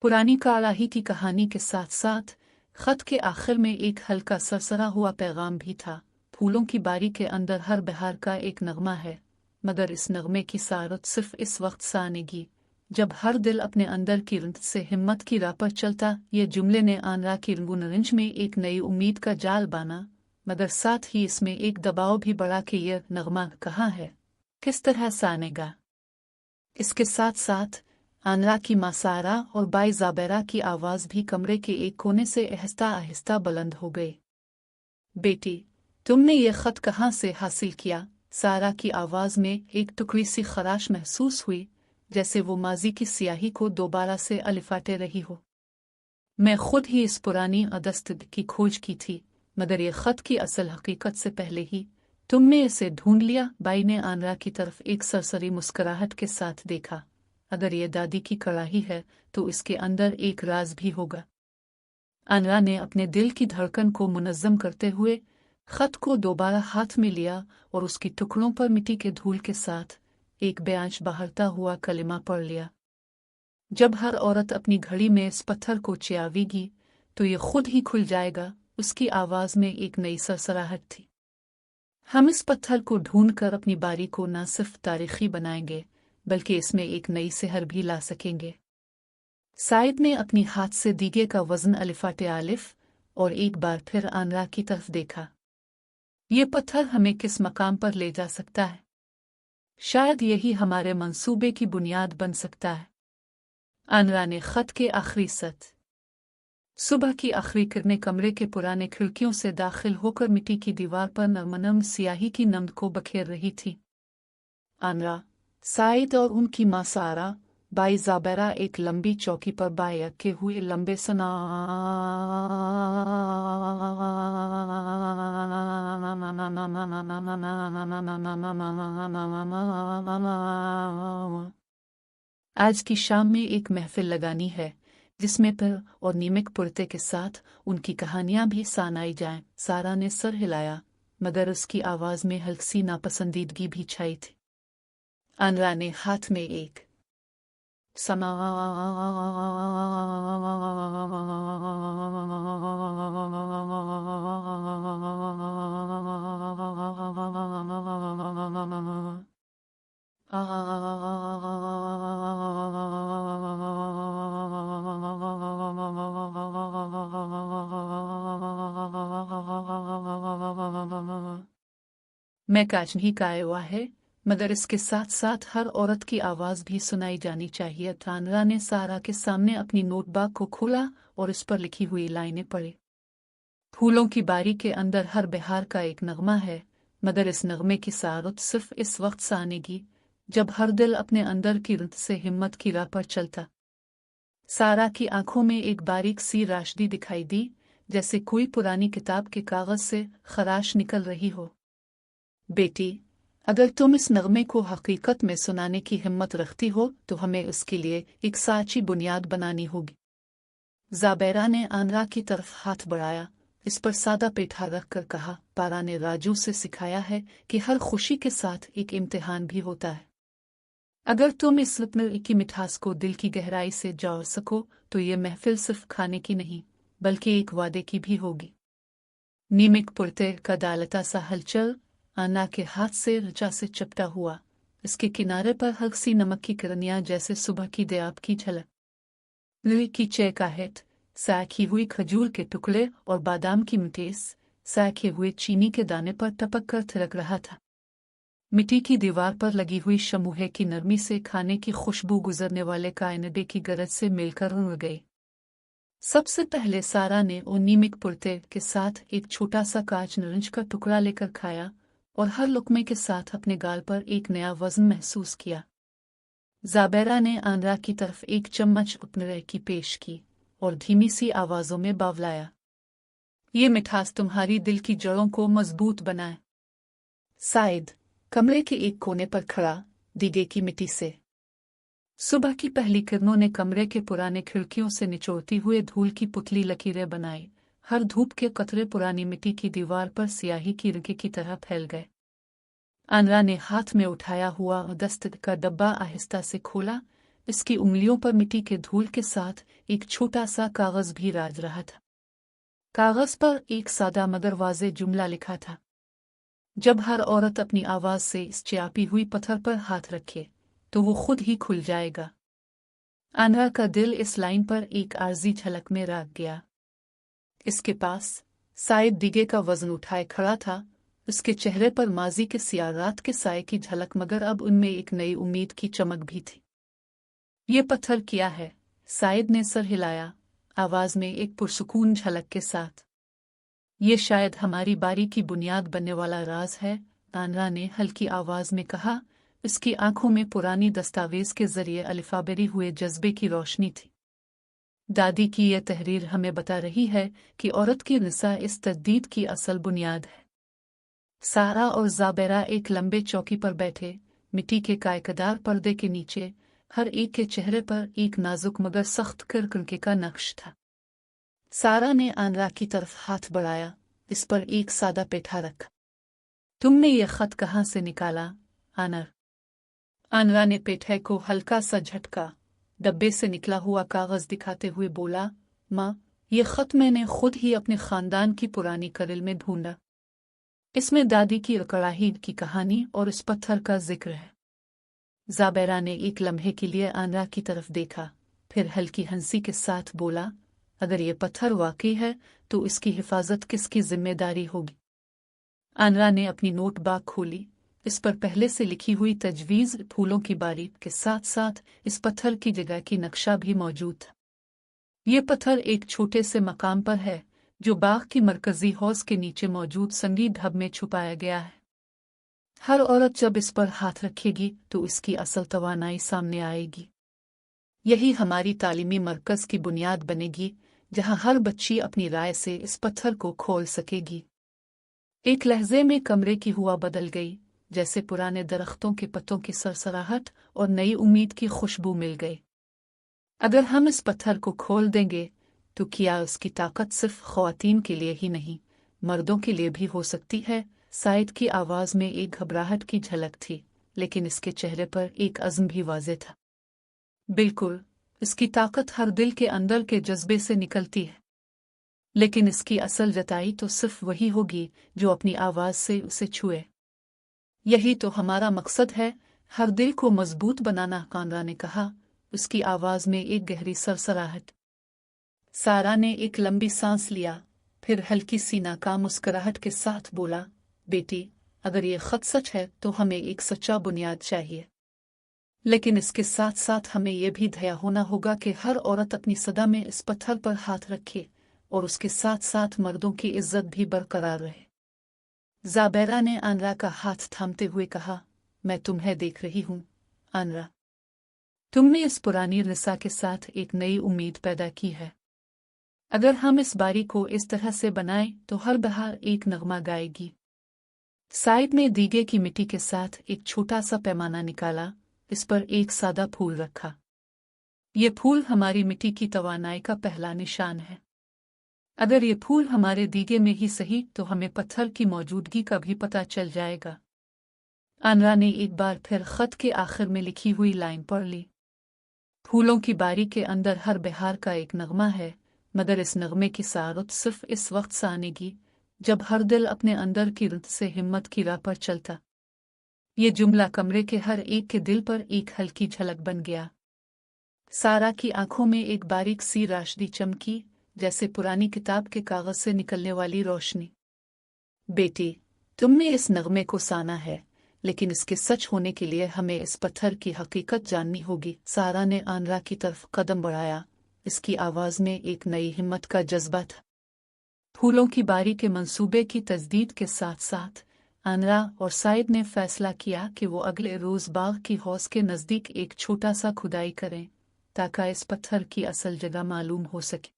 पुरानी काराही की कहानी के साथ साथ खत के आखिर में एक हल्का सरसरा हुआ पैगाम भी था। फूलों की बारी के अंदर हर बहार का एक नगमा है, मगर इस नगमे की सारत सिर्फ इस वक्त सानेगी जब हर दिल अपने अंदर की रंत से हिम्मत की राह पर चलता। ये जुमले ने आनरा की रंगुनरिंज में एक नई उम्मीद का जाल बाना, मगर साथ ही इसमें एक दबाव भी बढ़ा कि यह नगमा कहाँ है, किस तरह सानेगा। इसके साथ साथ आनरा की मां सारा और बाई ज़ाबेरा की आवाज़ भी कमरे के एक कोने से आहिस्ता आहिस्ता बुलंद हो गई। बेटी, तुमने ये खत कहाँ से हासिल किया? सारा की आवाज़ में एक टुकड़ी सी खराश महसूस हुई, जैसे वो माजी की स्याही को दोबारा से अलिफाटे रही हो। मैं खुद ही इस पुरानी अदस्त की खोज की थी, मगर ये खत की असल हकीकत से पहले ही तुमने इसे ढूंढ लिया। बाई ने आनरा की तरफ एक सरसरी मुस्कुराहट के साथ देखा। अगर ये दादी की कड़ाही है तो इसके अंदर एक राज भी होगा। आनरा ने अपने दिल की धड़कन को मुनज़्ज़म करते हुए खत को दोबारा हाथ में लिया और उसकी टुकड़ों पर मिट्टी के धूल के साथ एक बेआंच बहरता हुआ कलिमा पढ़ लिया। जब हर औरत अपनी घड़ी में इस पत्थर को चियावेगी तो ये खुद ही खुल जाएगा। उसकी आवाज़ में एक नई सरसराहट थी। हम इस पत्थर को ढूंढकर अपनी बारी को न सिर्फ तारीखी बनाएंगे बल्कि इसमें एक नई सेहर भी ला सकेंगे। साइद ने अपनी हाथ से दीगे का वजन अलिफाटे आलिफ और एक बार फिर आनरा की तरफ देखा। ये पत्थर हमें किस मकाम पर ले जा सकता है? शायद यही हमारे मंसूबे की बुनियाद बन सकता है। आनरा ने खत के आखिरी सत सुबह की आखिरी किरणें कमरे के पुराने खिड़कियों से दाखिल होकर मिट्टी की दीवार पर नरम स्याही की नम्द को बखेर रही थी। आनरा, साइद और उनकी मां सारा, बाई ज़ाबेरा एक लंबी चौकी पर बायक के हुए लंबे सना आज की शाम में एक महफिल लगानी है जिसमें पर और नीमक पुरते के साथ उनकी कहानियां भी सुनाई जाएं। सारा ने सर हिलाया, मगर उसकी आवाज में हल्की सी नापसंदीदगी भी छाई थी। आनरा ने हाथ में एक समा मैं काच नहीं का हुआ है, मगर इसके साथ साथ हर औरत की आवाज़ भी सुनाई जानी चाहिए। आनरा ने सारा के सामने अपनी नोटबुक को खोला और इस पर लिखी हुई लाइनें पढ़ी। फूलों की बारी के अंदर हर बहार का एक नगमा है, मगर इस नगमे की सारत सिर्फ इस वक्त सानेगी जब हर दिल अपने अंदर की रुत से हिम्मत की राह पर चलता। सारा की आंखों में एक बारीक सी रोशनी दिखाई दी, जैसे कोई पुरानी किताब के कागज से खराश निकल रही हो। बेटी, अगर तुम इस नगमे को हकीकत में सुनाने की हिम्मत रखती हो तो हमें उसके लिए एक साची बुनियाद बनानी होगी। ज़ाबेरा ने आनरा की तरफ हाथ बढ़ाया, इस पर सादा पेठा रख कर कहा, पारा ने राजू से सिखाया है कि हर खुशी के साथ एक इम्तिहान भी होता है। अगर तुम इस लुत्फ़ की मिठास को दिल की गहराई से जोड़ सको तो ये महफिल सिर्फ खाने की नहीं बल्कि एक वादे की भी होगी। नीमक पुरते का दालता सा हलचल आना के हाथ से रचा से चपटा हुआ, इसके किनारे पर हल्की सी नमक की किरणियां जैसे सुबह की दयाब की झलक। लिली की चहकाहट, साखी हुई खजूर के टुकड़े और बादाम की मिठेस साखे हुए चीनी के दाने पर टपक कर थिरक रहा था। मिट्टी की दीवार पर लगी हुई शमूहे की नरमी से खाने की खुशबू गुजरने वाले कायनडे की गरज से मिलकर उड़ गई। सबसे पहले सारा ने उन्नीमिक पुर्ते के साथ एक छोटा सा कांच नारंज का टुकड़ा लेकर खाया और हर लुकमे के साथ अपने गाल पर एक नया वजन महसूस किया। ज़ाबेरा ने आंद्रा की तरफ एक चम्मच उपनरे की पेश की और धीमी सी आवाज़ों में बावलाया, ये मिठास तुम्हारी दिल की जड़ों को मजबूत बनाए। साइद कमरे के एक कोने पर खड़ा दीगे की मिट्टी से सुबह की पहली किरणों ने कमरे के पुराने खिड़कियों से निचोड़ती हुए धूल की पुतली लकीरें बनाई। हर धूप के कतरे पुरानी मिट्टी की दीवार पर स्याही की रिगे की तरह फैल गए। आंद्रा ने हाथ में उठाया हुआ दस्तक का डब्बा आहिस्ता से खोला। इसकी उंगलियों पर मिट्टी के धूल के साथ एक छोटा सा कागज भी राज रहा था। कागज पर एक सादा मगर वाज़े जुमला लिखा था, जब हर औरत अपनी आवाज से इस चापी हुई पत्थर पर हाथ रखे तो वो खुद ही खुल जाएगा। आंद्रा का दिल इस लाइन पर एक आर्जी झलक में राग गया। इसके पास साइद दीगे का वजन उठाए खड़ा था। उसके चेहरे पर माजी के सियाह रात के साए की झलक, मगर अब उनमें एक नई उम्मीद की चमक भी थी। ये पत्थर क्या है? साइद ने सर हिलाया, आवाज में एक पुरसुकून झलक के साथ। ये शायद हमारी बारी की बुनियाद बनने वाला राज है, आंद्रा ने हल्की आवाज में कहा। इसकी आंखों में पुरानी दस्तावेज के जरिए अलिफाबेरी हुए जज्बे की रोशनी थी। दादी की यह तहरीर हमें बता रही है कि औरत की निसा इस तजदीद की असल बुनियाद है। सारा और ज़ाबेरा एक लंबे चौकी पर बैठे, मिट्टी के कायकदार पर्दे के नीचे। हर एक के चेहरे पर एक नाजुक मगर सख्त करकनके का नक्श था। सारा ने आंद्रा की तरफ हाथ बढ़ाया, इस पर एक सादा पेठा रखा। तुमने ये खत कहाँ से निकाला, आनर? आंद्रा ने पेठे को हल्का सा झटका, डब्बे से निकला हुआ कागज दिखाते हुए बोला, माँ, ये खत मैंने खुद ही अपने खानदान की पुरानी करिल में ढूंढा। इसमें दादी की कड़ाही की कहानी और इस पत्थर का जिक्र है। ज़ाबेरा ने एक लम्हे के लिए आंद्रा की तरफ देखा, फिर हल्की हंसी के साथ बोला, अगर ये पत्थर वाकई है तो इसकी हिफाजत किसकी जिम्मेदारी होगी? आंद्रा ने अपनी नोटबुक खोली। इस पर पहले से लिखी हुई तजवीज़ फूलों की बारीक के साथ साथ इस पत्थर की जगह की नक्शा भी मौजूद था। ये पत्थर एक छोटे से मकाम पर है जो बाग की मरकजी हौज के नीचे मौजूद संगीत ढब में छुपाया गया है। हर औरत जब इस पर हाथ रखेगी तो इसकी असल तवानाई सामने आएगी। यही हमारी तालीमी मरकज की बुनियाद बनेगी, जहां हर बच्ची अपनी राय से इस पत्थर को खोल सकेगी। एक लहजे में कमरे की हुआ बदल गई, जैसे पुराने दरख्तों के पत्तों की सरसराहट और नई उम्मीद की खुशबू मिल गई। अगर हम इस पत्थर को खोल देंगे तो क्या उसकी ताकत सिर्फ ख्वातीन के लिए ही नहीं, मर्दों के लिए भी हो सकती है? साइद की आवाज में एक घबराहट की झलक थी, लेकिन इसके चेहरे पर एक अज़्म भी वाज़े था। बिल्कुल, इसकी ताकत हर दिल के अंदर के जज्बे से निकलती है, लेकिन इसकी असल जताई तो सिर्फ वही होगी जो अपनी आवाज से उसे छुए। यही तो हमारा मकसद है, हर दिल को मजबूत बनाना, आंद्रा ने कहा, उसकी आवाज में एक गहरी सरसराहट। सारा ने एक लंबी सांस लिया, फिर हल्की सी नाकाम मुस्कुराहट के साथ बोला, बेटी, अगर ये खत सच है तो हमें एक सच्चा बुनियाद चाहिए, लेकिन इसके साथ साथ हमें यह भी धैर्य होना होगा कि हर औरत अपनी सदा में इस पत्थर पर हाथ रखे और उसके साथ साथ मर्दों की इज्जत भी बरकरार रहे। ज़ाबेरा ने आंद्रा का हाथ थामते हुए कहा, मैं तुम्हें देख रही हूँ, आंद्रा। तुमने इस पुरानी रिसा के साथ एक नई उम्मीद पैदा की है। अगर हम इस बारी को इस तरह से बनाएं तो हर बहार एक नगमा गाएगी। साइड में दीगे की मिट्टी के साथ एक छोटा सा पैमाना निकाला, इस पर एक सादा फूल रखा। ये फूल हमारी मिट्टी की तवानाई का पहला निशान है। अगर ये फूल हमारे दीगे में ही सही तो हमें पत्थर की मौजूदगी का भी पता चल जाएगा। आंद्रा ने एक बार फिर खत के आखिर में लिखी हुई लाइन पढ़ ली, फूलों की बारी के अंदर हर बहार का एक नगमा है, मगर इस नगमे की सारत सिर्फ इस वक्त से आनेगी जब हर दिल अपने अंदर की रुत से हिम्मत की राह पर चलता। ये जुमला कमरे के हर एक के दिल पर एक हल्की झलक बन गया। सारा की आंखों में एक बारीक सी रोशनी चमकी, जैसे पुरानी किताब के कागज से निकलने वाली रोशनी। बेटी, तुमने इस नगमे को साना है, लेकिन इसके सच होने के लिए हमें इस पत्थर की हकीकत जाननी होगी। सारा ने आंद्रा की तरफ कदम बढ़ाया, इसकी आवाज़ में एक नई हिम्मत का जज्बा था। फूलों की बारी के मंसूबे की तजदीद के साथ साथ अनरा और साइद ने फैसला किया कि वो अगले रोज़ बाग की हौज के नज़दीक एक छोटा सा खुदाई करें ताकि इस पत्थर की असल जगह मालूम हो सके।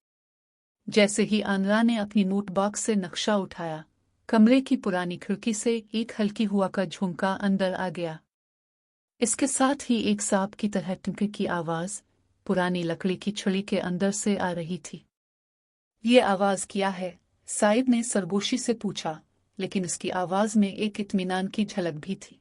जैसे ही अनरा ने अपनी नोटबुक से नक्शा उठाया, कमरे की पुरानी खिड़की से एक हल्की हुआ का झुमका अंदर आ गया। इसके साथ ही एक सांप की तरह टिंक की आवाज़ पुरानी लकड़ी की छड़ी के अंदर से आ रही थी। ये आवाज़ क्या है? साइद ने सरगोशी से पूछा, लेकिन उसकी आवाज़ में एक इत्मीनान की झलक भी थी।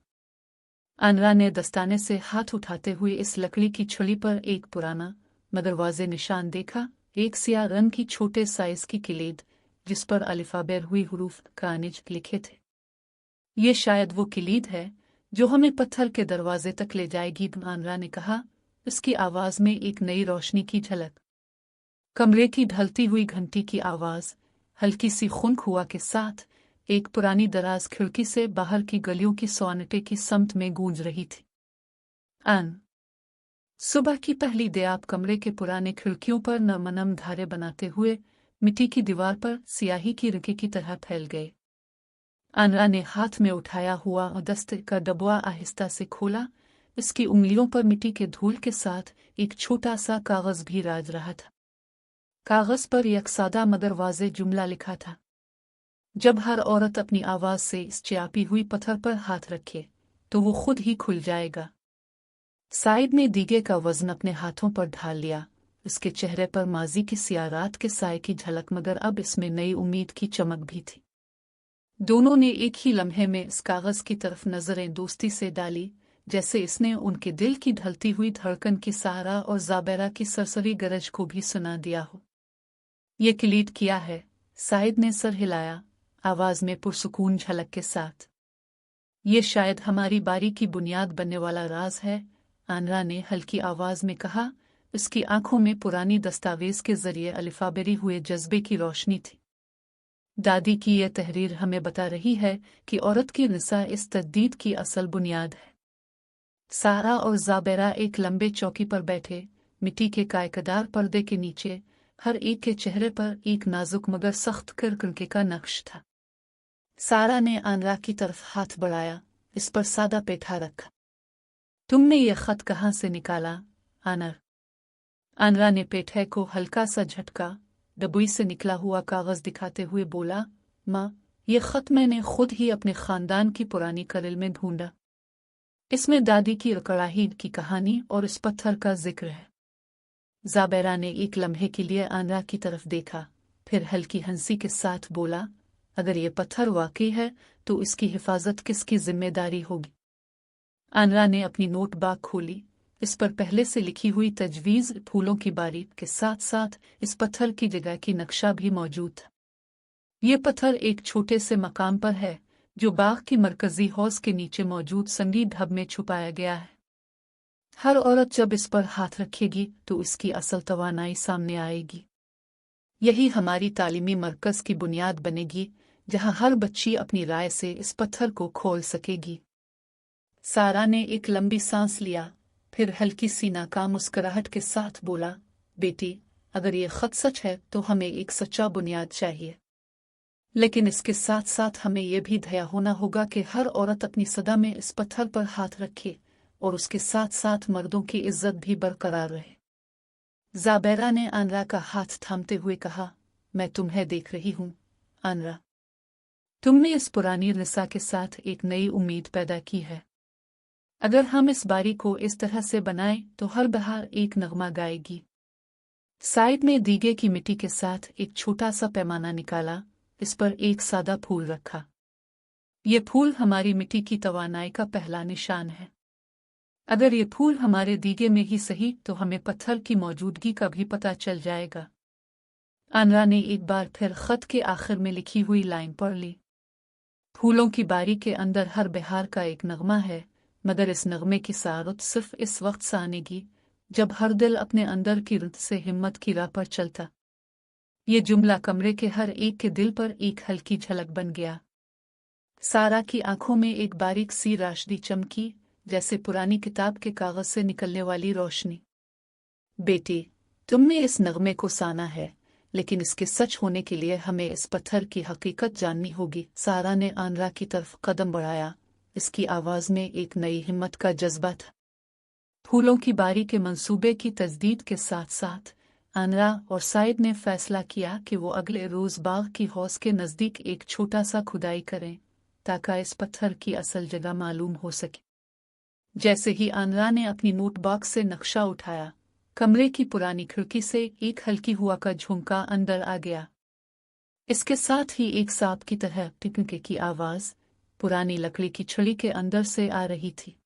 अनरा ने दस्ताने से हाथ उठाते हुए इस लकड़ी की छड़ी पर एक पुराना मगर वाज़े निशान देखा, एक सियाह रंग की छोटे साइज की किलीद जिस पर अलिफाबेर हुई हुरूफ कानिज लिखे थे। ये शायद वो किलीद है जो हमें पत्थर के दरवाजे तक ले जाएगी, अनरा ने कहा, उसकी आवाज़ में एक नई रोशनी की झलक। कमरे की ढलती हुई घंटी की आवाज़ हल्की सी खुनक हुआ के साथ एक पुरानी दराज खिड़की से बाहर की गलियों की सन्नाटे की समत में गूंज रही थी। सुबह की पहली दयाब कमरे के पुराने खिड़कियों पर नम धारे बनाते हुए मिट्टी की दीवार पर सियाही की रिके की तरह फैल गए। अनरा ने हाथ में उठाया हुआ दस्ते का डब्बा आहिस्ता से खोला। इसकी उंगलियों पर मिट्टी के धूल के साथ एक छोटा सा कागज़ भी राज रहा था। कागज़ पर एक सादा मगर वाज़े जुमला लिखा था, जब हर औरत अपनी आवाज़ से इस चापी हुई पत्थर पर हाथ रखे तो वो खुद ही खुल जाएगा। साइद ने दीगे का वजन अपने हाथों पर ढाल लिया। उसके चेहरे पर माजी की सियाह रात के साए की झलक, मगर अब इसमें नई उम्मीद की चमक भी थी। दोनों ने एक ही लम्हे में इस कागज़ की तरफ नज़रें दोस्ती से डाली, जैसे इसने उनके दिल की ढलती हुई धड़कन की सहारा और ज़ाबेरा की सरसरी गरज को भी सुना दिया हो। ये किलीद किया है? साइद ने सर हिलाया, आवाज़ में पुरसुकून झलक के साथ। ये शायद हमारी बारी की बुनियाद बनने वाला राज है, अनरा ने हल्की आवाज़ में कहा। उसकी आंखों में पुरानी दस्तावेज़ के जरिए अलिफाबेरी हुए जज्बे की रोशनी थी। दादी की यह तहरीर हमें बता रही है कि औरत की निसा इस तजदीद की असल बुनियाद है। सारा और ज़ाबेरा एक लंबे चौकी पर बैठे, मिट्टी के कायकदार पर्दे के नीचे। हर एक के चेहरे पर एक नाजुक मगर सख्त करके का नक्श था। सारा ने अनरा की तरफ हाथ बढ़ाया, इस पर सादा पेठा रखा। तुमने ये खत कहाँ से निकाला, अनर? अनरा ने पेठे को हल्का सा झटका, डबुई से निकला हुआ कागज़ दिखाते हुए बोला, माँ, ये खत मैंने खुद ही अपने ख़ानदान की पुरानी कलिल में ढूंढा। इसमें दादी की कड़ाही की कहानी और इस पत्थर का जिक्र है। ज़ाबेरा ने एक लम्हे के लिए अनरा की तरफ देखा, फिर हल्की हंसी के साथ बोला, अगर ये पत्थर वाकई है तो इसकी हिफाजत किसकी जिम्मेदारी होगी? अनरा ने अपनी नोटबुक खोली। इस पर पहले से लिखी हुई तजवीज़ फूलों की बारी के साथ साथ इस पत्थर की जगह की नक्शा भी मौजूद था। ये पत्थर एक छोटे से मकाम पर है जो बाग की मरकजी हौज के नीचे मौजूद संगीत ढब में छुपाया गया है। हर औरत जब इस पर हाथ रखेगी तो इसकी असल तवानाई सामने आएगी। यही हमारी तालीमी मरकज़ की बुनियाद बनेगी, जहाँ हर बच्ची अपनी राय से इस पत्थर को खोल सकेगी। सारा ने एक लंबी सांस लिया, फिर हल्की सी नाकाम मुस्कुराहट के साथ बोला, बेटी, अगर ये खत सच है तो हमें एक सच्चा बुनियाद चाहिए, लेकिन इसके साथ साथ हमें यह भी धैर्य होना होगा कि हर औरत अपनी सदा में इस पत्थर पर हाथ रखे और उसके साथ साथ मर्दों की इज्जत भी बरकरार रहे। ज़ाबेरा ने अनरा का हाथ थामते हुए कहा, मैं तुम्हें देख रही हूँ, अनरा। तुमने इस पुरानी निसा के साथ एक नई उम्मीद पैदा की है। अगर हम इस बारी को इस तरह से बनाएं तो हर बहार एक नगमा गाएगी। साइड में दीगे की मिट्टी के साथ एक छोटा सा पैमाना निकाला, इस पर एक सादा फूल रखा। ये फूल हमारी मिट्टी की तवानाई का पहला निशान है। अगर ये फूल हमारे दीगे में ही सही तो हमें पत्थर की मौजूदगी का भी पता चल जाएगा। अनरा ने एक बार फिर खत के आखिर में लिखी हुई लाइन पढ़ ली, फूलों की बारी के अंदर हर बहार का एक नगमा है, मगर इस नगमे की सारत सिर्फ इस वक्त से आनेगी जब हर दिल अपने अंदर की रुत से हिम्मत की राह पर चलता। ये जुमला कमरे के हर एक के दिल पर एक हल्की झलक बन गया। सारा की आंखों में एक बारीक सी रोशनी चमकी, जैसे पुरानी किताब के कागज से निकलने वाली रोशनी। बेटी, तुमने इस नगमे को साना है, लेकिन इसके सच होने के लिए हमें इस पत्थर की हकीकत जाननी होगी। सारा ने आनरा की तरफ कदम बढ़ाया। इसकी आवाज में एक नई हिम्मत का जज्बा था। फूलों की बारी के मंसूबे की तजदीद के साथ साथ आनरा और साइद ने फैसला किया कि वो अगले रोज बाग की हौस के नजदीक एक छोटा सा खुदाई करें ताकि इस पत्थर की असल जगह मालूम हो सके। जैसे ही आनरा ने अपनी नोट बॉक्स से नक्शा उठाया, कमरे की पुरानी खिड़की से एक हल्की हुआ का झुमका अंदर आ गया। इसके साथ ही एक सांप की तरह टिकने की आवाज पुरानी लकड़ी की छड़ी के अंदर से आ रही थी।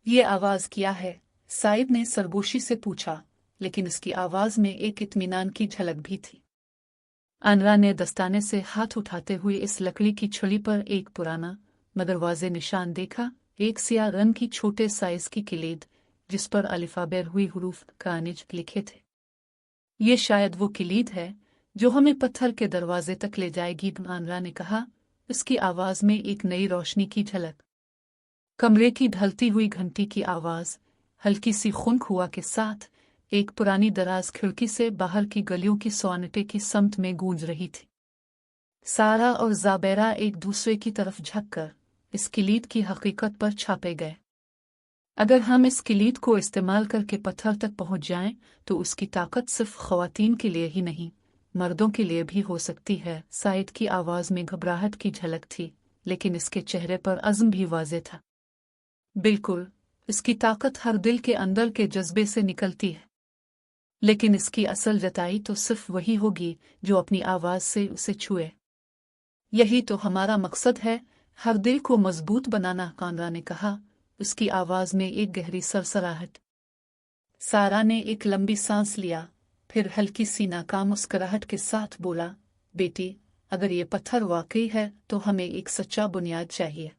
ये आवाज क्या है? साइद ने सरगोशी से पूछा, लेकिन इसकी आवाज में एक इत्मीनान की झलक भी थी। आनरा ने दस्ताने से हाथ उठाते हुए इस लकड़ी की छड़ी पर एक पुराना मगर वाज़े निशान देखा। एक सियाह रंग की छोटे साइज की किलीद जिस पर अलिफाबेर हुई हुरूफ कानिज लिखे थे। ये शायद वो किलीद है जो हमें पत्थर के दरवाजे तक ले जाएगी, आनरा ने कहा, उसकी आवाज में एक नई रोशनी की झलक। कमरे की ढलती हुई घंटी की आवाज हल्की सी खुनक हुआ के साथ एक पुरानी दराज खिड़की से बाहर की गलियों की सोनाटे की समत में गूंज रही थी। सारा और ज़ाबेरा एक दूसरे की तरफ झुककर इस किलीद की हकीकत पर छापे गए। अगर हम इस किलीद को इस्तेमाल करके पत्थर तक पहुंच जाएं, तो उसकी ताकत सिर्फ ख्वातीन के लिए ही नहीं, मर्दों के लिए भी हो सकती है। साइद की आवाज में घबराहट की झलक थी, लेकिन इसके चेहरे पर अज़्म भी वाज़े था। बिल्कुल, इसकी ताकत हर दिल के अंदर के जज्बे से निकलती है, लेकिन इसकी असल जताई तो सिर्फ वही होगी जो अपनी आवाज से उसे छुए। यही तो हमारा मकसद है, हर दिल को मजबूत बनाना, कानरा ने कहा, उसकी आवाज में एक गहरी सरसराहट। सारा ने एक लंबी सांस लिया, फिर हल्की सी नाकाम मुस्कुराहट के साथ बोला, बेटी, अगर ये पत्थर वाकई है तो हमें एक सच्चा बुनियाद चाहिए,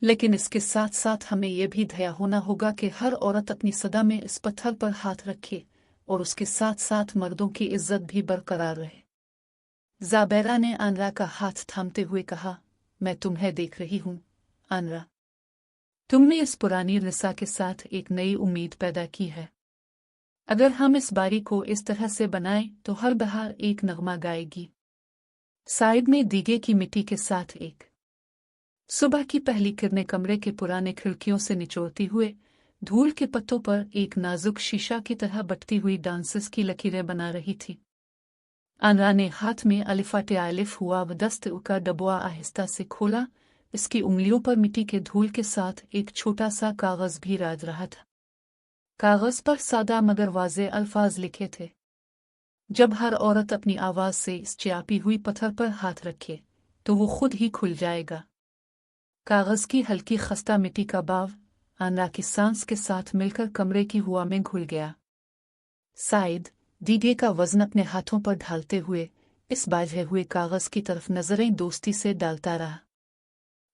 लेकिन इसके साथ साथ हमें यह भी धैर्य होना होगा कि हर औरत अपनी सदा में इस पत्थर पर हाथ रखे और उसके साथ साथ मर्दों की इज्जत भी बरकरार रहे। ज़ाबेरा ने आनरा का हाथ थामते हुए कहा, मैं तुम्हें देख रही हूँ आनरा, तुमने इस पुरानी रिसा के साथ एक नई उम्मीद पैदा की है। अगर हम इस बारी को इस तरह से बनाएं तो हर बहार एक नगमा गाएगी। साइड में दीगे की मिट्टी के साथ एक सुबह की पहली किरणें कमरे के पुराने खिड़कियों से निचोड़ती हुए धूल के पत्तों पर एक नाजुक शीशा की तरह बटती हुई डांसेस की लकीरें बना रही थी। आनरा ने हाथ में अलिफाटे आलिफ हुआ दस्त का डबुआ आहिस्ता से खोला। इसकी उंगलियों पर मिट्टी के धूल के साथ एक छोटा सा कागज भी राज रहा था। कागज पर सादा मगर वाज़े अल्फाज लिखे थे, जब हर औरत अपनी आवाज से इस चापी हुई पत्थर पर हाथ रखे तो वो खुद ही खुल जाएगा। कागज की हल्की खस्ता मिट्टी का बाव आनरा की सांस के साथ मिलकर कमरे की हवा में घुल गया। साइद दीगे का वजन अपने हाथों पर ढालते हुए इस बाझे हुए कागज की तरफ नजरें दोस्ती से डालता रहा।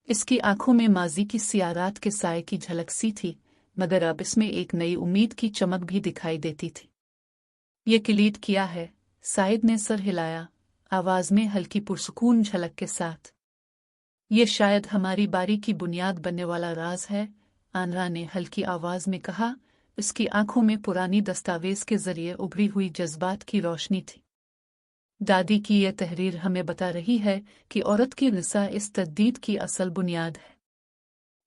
इसकी आंखों में माजी की सियारात के साए की झलक सी थी, मगर अब इसमें एक नई उम्मीद की चमक भी दिखाई देती थी। ये किलीद किया है? साइद ने सर हिलाया, आवाज में हल्की पुरसुकून झलक के साथ। ये शायद हमारी बारी की बुनियाद बनने वाला राज है, आनरा ने हल्की आवाज में कहा। इसकी आंखों में पुरानी दस्तावेज के जरिए उभरी हुई जज्बात की रोशनी थी। दादी की यह तहरीर हमें बता रही है कि औरत की रिसा इस तजदीद की असल बुनियाद है।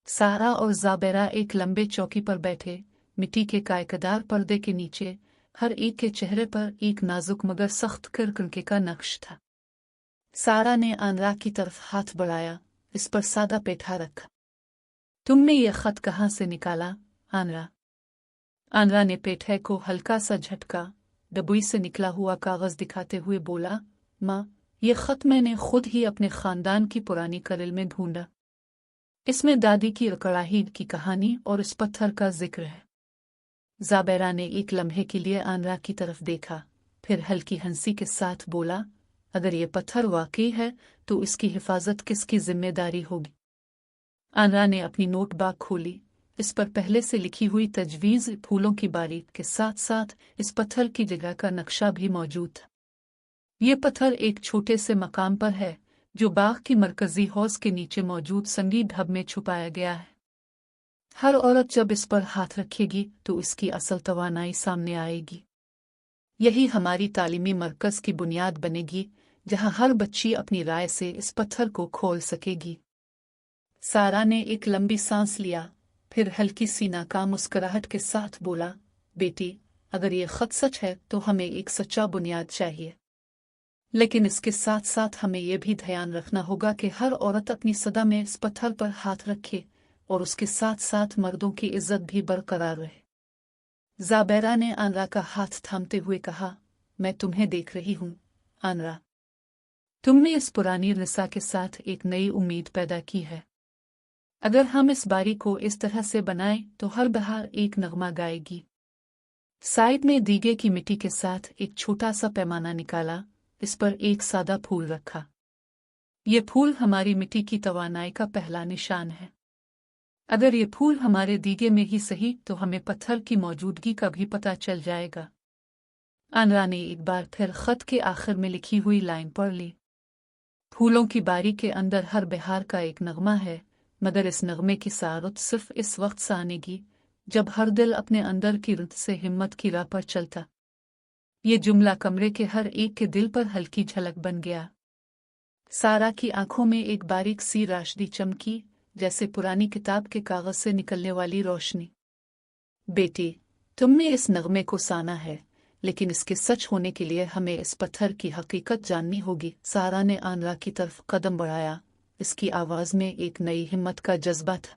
सारा और ज़ाबेरा एक लंबे चौकी पर बैठे, मिट्टी के कायकदार पर्दे के नीचे हर एक के चेहरे पर एक नाजुक मगर सख्त किरकिरे का नक्श था। सारा ने आनरा की तरफ हाथ बढ़ाया, इस पर सादा पेठा रखा। तुमने ये खत कहाँ से निकाला आनरा? आनरा ने पेठे को हल्का सा झटका, डबुई से निकला हुआ कागज दिखाते हुए बोला, माँ, ये खत मैंने खुद ही अपने खानदान की पुरानी कलिल में ढूंढा। इसमें दादी की कड़ाही की कहानी और इस पत्थर का जिक्र है। ज़ाबेरा ने एक लम्हे के लिए आनरा की तरफ देखा, फिर हल्की हंसी के साथ बोला, अगर ये पत्थर वाकई है तो इसकी हिफाजत किसकी जिम्मेदारी होगी? आनरा ने अपनी नोटबुक खोली। इस पर पहले से लिखी हुई तजवीज़ फूलों की बारी के साथ साथ इस पत्थर की जगह का नक्शा भी मौजूद था। ये पत्थर एक छोटे से मकाम पर है जो बाग की मरकजी हौज के नीचे मौजूद संगीत ढब में छुपाया गया है। हर औरत जब इस पर हाथ रखेगी तो इसकी असल तवानाई सामने आएगी। यही हमारी तालीमी मरकज की बुनियाद बनेगी, जहां हर बच्ची अपनी राय से इस पत्थर को खोल सकेगी। सारा ने एक लंबी सांस लिया, फिर हल्की सी नाकाम मुस्कुराहट के साथ बोला, बेटी, अगर ये खत सच है तो हमें एक सच्चा बुनियाद चाहिए, लेकिन इसके साथ साथ हमें यह भी ध्यान रखना होगा कि हर औरत अपनी सदा में इस पत्थर पर हाथ रखे और उसके साथ साथ मर्दों की इज्जत भी बरकरार रहे। ज़ाबेरा ने आनरा का हाथ थामते हुए कहा, मैं तुम्हें देख रही हूँ आनरा, तुमने इस पुरानी रिसा के साथ एक नई उम्मीद पैदा की है। अगर हम इस बारी को इस तरह से बनाएं तो हर बहार एक नगमा गाएगी। साइड में दीगे की मिट्टी के साथ एक छोटा सा पैमाना निकाला, इस पर एक सादा फूल रखा। ये फूल हमारी मिट्टी की तवानाई का पहला निशान है। अगर ये फूल हमारे दीगे में ही सही तो हमें पत्थर की मौजूदगी का भी पता चल जाएगा। आनरा ने एक बार फिर खत के आखिर में लिखी हुई लाइन पढ़ ली, फूलों की बारी के अंदर हर बहार का एक नगमा है, मगर इस नगमे की सारत सिर्फ इस वक्त से आनेगी जब हर दिल अपने अंदर की रुत से हिम्मत की राह पर चलता। ये जुमला कमरे के हर एक के दिल पर हल्की झलक बन गया। सारा की आंखों में एक बारीक सी रोशनी चमकी, जैसे पुरानी किताब के कागज से निकलने वाली रोशनी। बेटी, तुमने इस नगमे को साना है, लेकिन इसके सच होने के लिए हमें इस पत्थर की हकीकत जाननी होगी। सारा ने आनरा की तरफ कदम बढ़ाया, इसकी आवाज में एक नई हिम्मत का जज्बा था।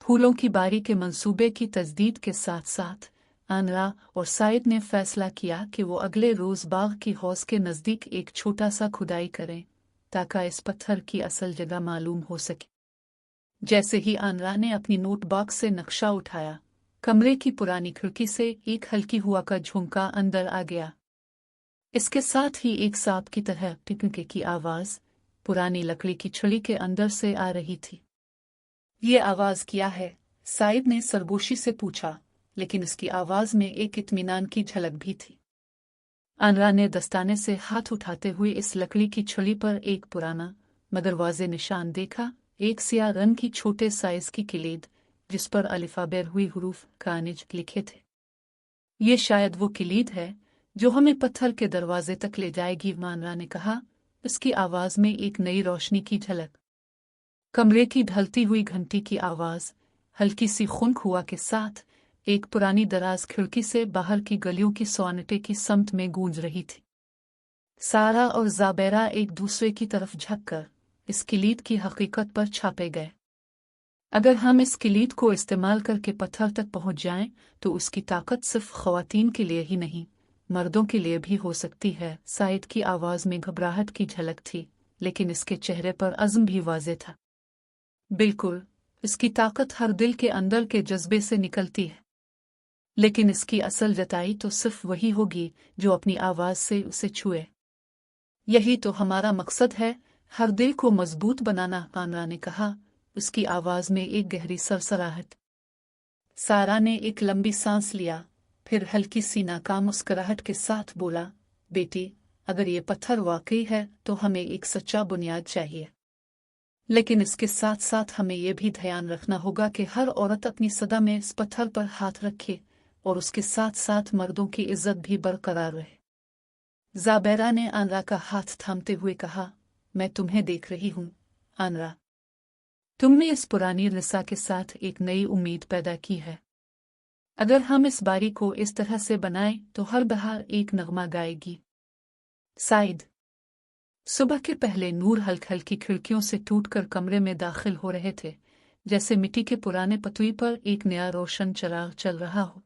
फूलों की बारी के मंसूबे की तजदीद के साथ साथ आनरा और साइद ने फैसला किया कि वो अगले रोज बाग की हौज के नजदीक एक छोटा सा खुदाई करें, ताकि इस पत्थर की असल जगह मालूम हो सके। जैसे ही आनरा ने अपनी नोट बॉक्स से नक्शा उठाया, कमरे की पुरानी खिड़की से एक हल्की हुआ का झुमका अंदर आ गया। इसके साथ ही एक सांप की तरह टिकने की आवाज पुरानी लकड़ी की छड़ी के अंदर से आ रही थी। ये आवाज क्या है? साइद ने सरगोशी से पूछा, लेकिन उसकी आवाज में एक इत्मीनान की झलक भी थी। आनरा ने दस्ताने से हाथ उठाते हुए इस लकड़ी की छड़ी पर एक पुराना मगर वाज़े निशान देखा, एक सियाह रंग की छोटे साइज की किलीद, जिस पर अलिफाबेर हुई हुरूफ कानिज लिखे थे। ये शायद वो किलीद है जो हमें पत्थर के दरवाजे तक ले जाएगी, आनरा ने कहा, उसकी आवाज में एक नई रोशनी की झलक। कमरे की ढलती हुई घंटी की आवाज हल्की सी खुनक हुआ के साथ एक पुरानी दराज खिड़की से बाहर की गलियों की सोनाटे की समत में गूंज रही थी। सारा और ज़ाबेरा एक दूसरे की तरफ झुककर इस किलीद की हकीकत पर छापे गए। अगर हम इस किलीद को इस्तेमाल करके पत्थर तक पहुंच जाएं, तो उसकी ताकत सिर्फ ख्वातीन के लिए ही नहीं, मर्दों के लिए भी हो सकती है। साइद की आवाज में घबराहट की झलक थी, लेकिन इसके चेहरे पर अज़्म भी वाज़े था। बिल्कुल, इसकी ताकत हर दिल के अंदर के जज्बे से निकलती है, लेकिन इसकी असल जताई तो सिर्फ वही होगी जो अपनी आवाज से उसे छुए। यही तो हमारा मकसद है, हर दिल को मजबूत बनाना, आनरा ने कहा, उसकी आवाज में एक गहरी सरसराहट। सारा ने एक लंबी सांस लिया, फिर हल्की सी नाकाम मुस्कुराहट के साथ बोला, बेटी, अगर ये पत्थर वाकई है तो हमें एक सच्चा बुनियाद चाहिए, लेकिन इसके साथ साथ हमें यह भी ध्यान रखना होगा कि हर औरत अपनी सदा में इस पत्थर पर हाथ रखे और उसके साथ साथ मर्दों की इज्जत भी बरकरार रहे। ज़ाबेरा ने आनरा का हाथ थामते हुए कहा, मैं तुम्हें देख रही हूँ आनरा, तुमने इस पुरानी रिसा के साथ एक नई उम्मीद पैदा की है। अगर हम इस बारी को इस तरह से बनाएं तो हर बहार एक नगमा गाएगी। साइद। सुबह के पहले नूर हल्की खिड़कियों से टूटकर कमरे में दाखिल हो रहे थे, जैसे मिट्टी के पुराने पतुई पर एक नया रोशन चिराग चल रहा हो।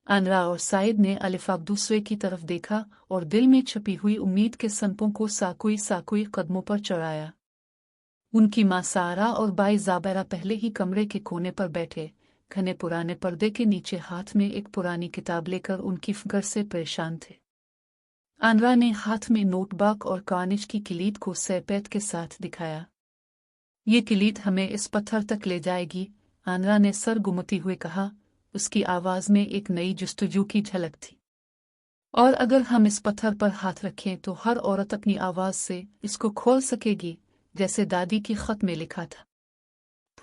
आनरा और साइद ने अलिफाब दूसरे की तरफ देखा और दिल में छुपी हुई उम्मीद के सनपों को साकुई साकुई कदमों पर चढ़ाया। उनकी माँ सारा और बाई ज़ाबेरा पहले ही कमरे के कोने पर बैठे, घने पुराने पर्दे के नीचे हाथ में एक पुरानी किताब लेकर उनकी फिक्र से परेशान थे। आनरा ने हाथ में नोटबुक और कानिज की किलीद को सैपेट के साथ दिखाया। ये किलीद हमें इस पत्थर तक ले जाएगी, आनरा ने सर घुमाते हुए कहा, उसकी आवाज में एक नई जुस्तजू की झलक थी। और अगर हम इस पत्थर पर हाथ रखें तो हर औरत अपनी आवाज से इसको खोल सकेगी, जैसे दादी की खत में लिखा था।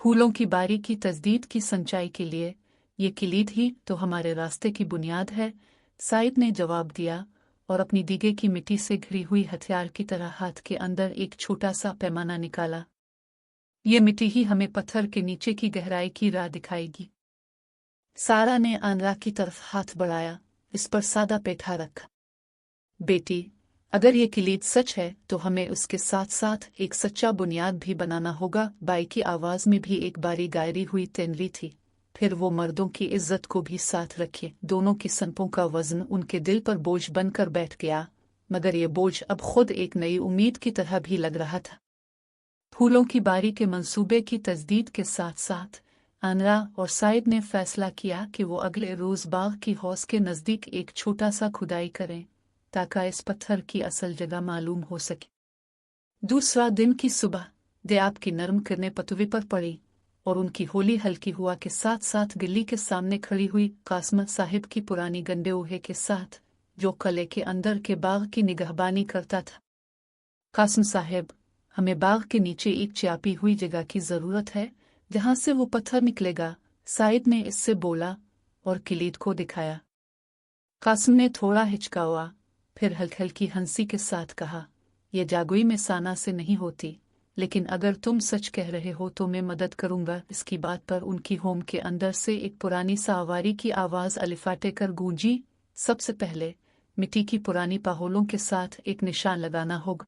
फूलों की बारी की तजदीद की सच्चाई के लिए ये किलीद ही तो हमारे रास्ते की बुनियाद है, साइद ने जवाब दिया और अपनी दीगे की मिट्टी से घिरी हुई हथियार की तरह हाथ के अंदर एक छोटा सा पैमाना निकाला। ये मिट्टी ही हमें पत्थर के नीचे की गहराई की राह दिखाएगी। सारा ने आनरा की तरफ हाथ बढ़ाया, इस पर सादा पेठा रखा। बेटी, अगर ये किलीद सच है तो हमें उसके साथ साथ एक सच्चा बुनियाद भी बनाना होगा। बाई की आवाज में भी एक बारी गायरी हुई तेनली थी। फिर वो मर्दों की इज्जत को भी साथ रखे। दोनों की सनपों का वजन उनके दिल पर बोझ बनकर बैठ गया, मगर ये बोझ अब खुद एक नई उम्मीद की तरह भी लग रहा था। फूलों की बारी के मंसूबे की तजदीद के साथ साथ आनरा और साइद ने फैसला किया कि वो अगले रोज बाग की हौस के नजदीक एक छोटा सा खुदाई करें ताकि इस पत्थर की असल जगह मालूम हो सके। दूसरा दिन की सुबह दयाब की नरम किरणें पतवे पर पड़ी और उनकी होली हल्की हुआ के साथ साथ गिल्ली के सामने खड़ी हुई कासम साहिब की पुरानी गंडे ओहे के साथ, जो कले के अंदर के बाग की निगहबानी करता था। कासम साहिब, हमें बाग के नीचे एक चापी हुई जगह की जरूरत है जहां से वो पत्थर निकलेगा, साइद ने इससे बोला और किलीद को दिखाया। कासम ने थोड़ा हिचकावा, फिर हल्की हल्की हंसी के साथ कहा, यह जागुई में साना से नहीं होती, लेकिन अगर तुम सच कह रहे हो तो मैं मदद करूंगा। इसकी बात पर उनकी होम के अंदर से एक पुरानी सावारी की आवाज अलिफाटे कर गूंजी। सबसे पहले मिट्टी की पुरानी पाहोलों के साथ एक निशान लगाना होगा।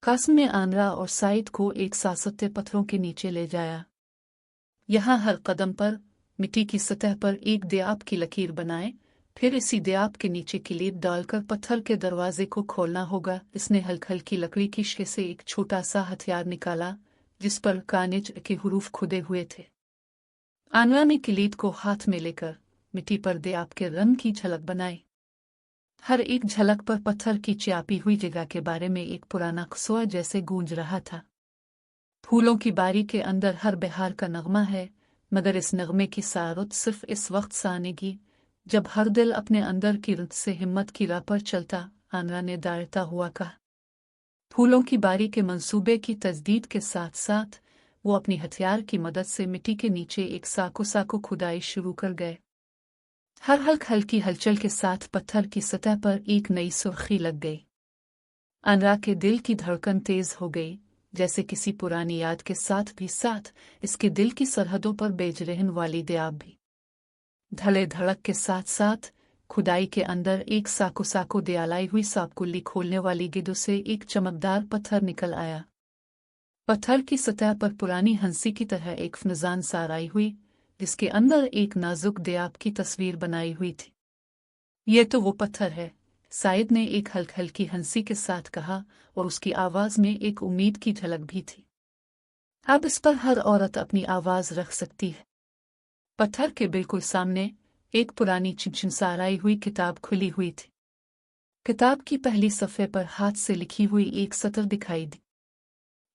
कासम ने आनरा और साइद को एक सासते पत्थरों के नीचे ले जाया। यहाँ हर कदम पर मिट्टी की सतह पर एक दयाब की लकीर बनाए, फिर इसी दयाब के नीचे किलीद डालकर पत्थर के दरवाजे को खोलना होगा। इसने हल्की हल्की लकड़ी की शीशे से एक छोटा सा हथियार निकाला जिस पर कानिज के हुरूफ खुदे हुए थे। आनरा ने किलीद को हाथ में लेकर मिट्टी पर दयाब के रंग की झलक बनाई। हर एक झलक पर पत्थर की चापी हुई जगह के बारे में एक पुराना क़स्सा जैसे गूंज रहा था। फूलों की बारी के अंदर हर बहार का नगमा है, मगर इस नगमे की सारत सिर्फ इस वक्त सानेगी जब हर दिल अपने अंदर की रुत से हिम्मत की राह पर चलता। आनरा ने दायरता हुआ कहा। फूलों की बारी के मंसूबे की तजदीद के साथ साथ वो अपनी हथियार की मदद से मिट्टी के नीचे एक साको खुदाई शुरू कर गए। हर हल्की हलचल के साथ पत्थर की सतह पर एक नई सुर्खी लग गई। आनरा के दिल की धड़कन तेज हो गई, जैसे किसी पुरानी याद के साथ भी साथ इसके दिल की सरहदों पर बेज रहने वाली दयाब भी। धड़े धड़क के साथ साथ खुदाई के अंदर एक साको दयालाई हुई सांपकुल्ली खोलने वाली गिदों से एक चमकदार पत्थर निकल आया। पत्थर की सतह पर पुरानी हंसी की तरह एक फनजान सार आई हुई जिसके अंदर एक नाजुक दयाब की तस्वीर बनाई हुई थी। ये तो वो पत्थर है, साइद ने एक हल्की हंसी के साथ कहा और उसकी आवाज में एक उम्मीद की झलक भी थी। अब इस पर हर औरत अपनी आवाज रख सकती है। पत्थर के बिल्कुल सामने एक पुरानी चिंचिंसाराई हुई किताब खुली हुई थी। किताब की पहली सफ़े पर हाथ से लिखी हुई एक सतर दिखाई दी।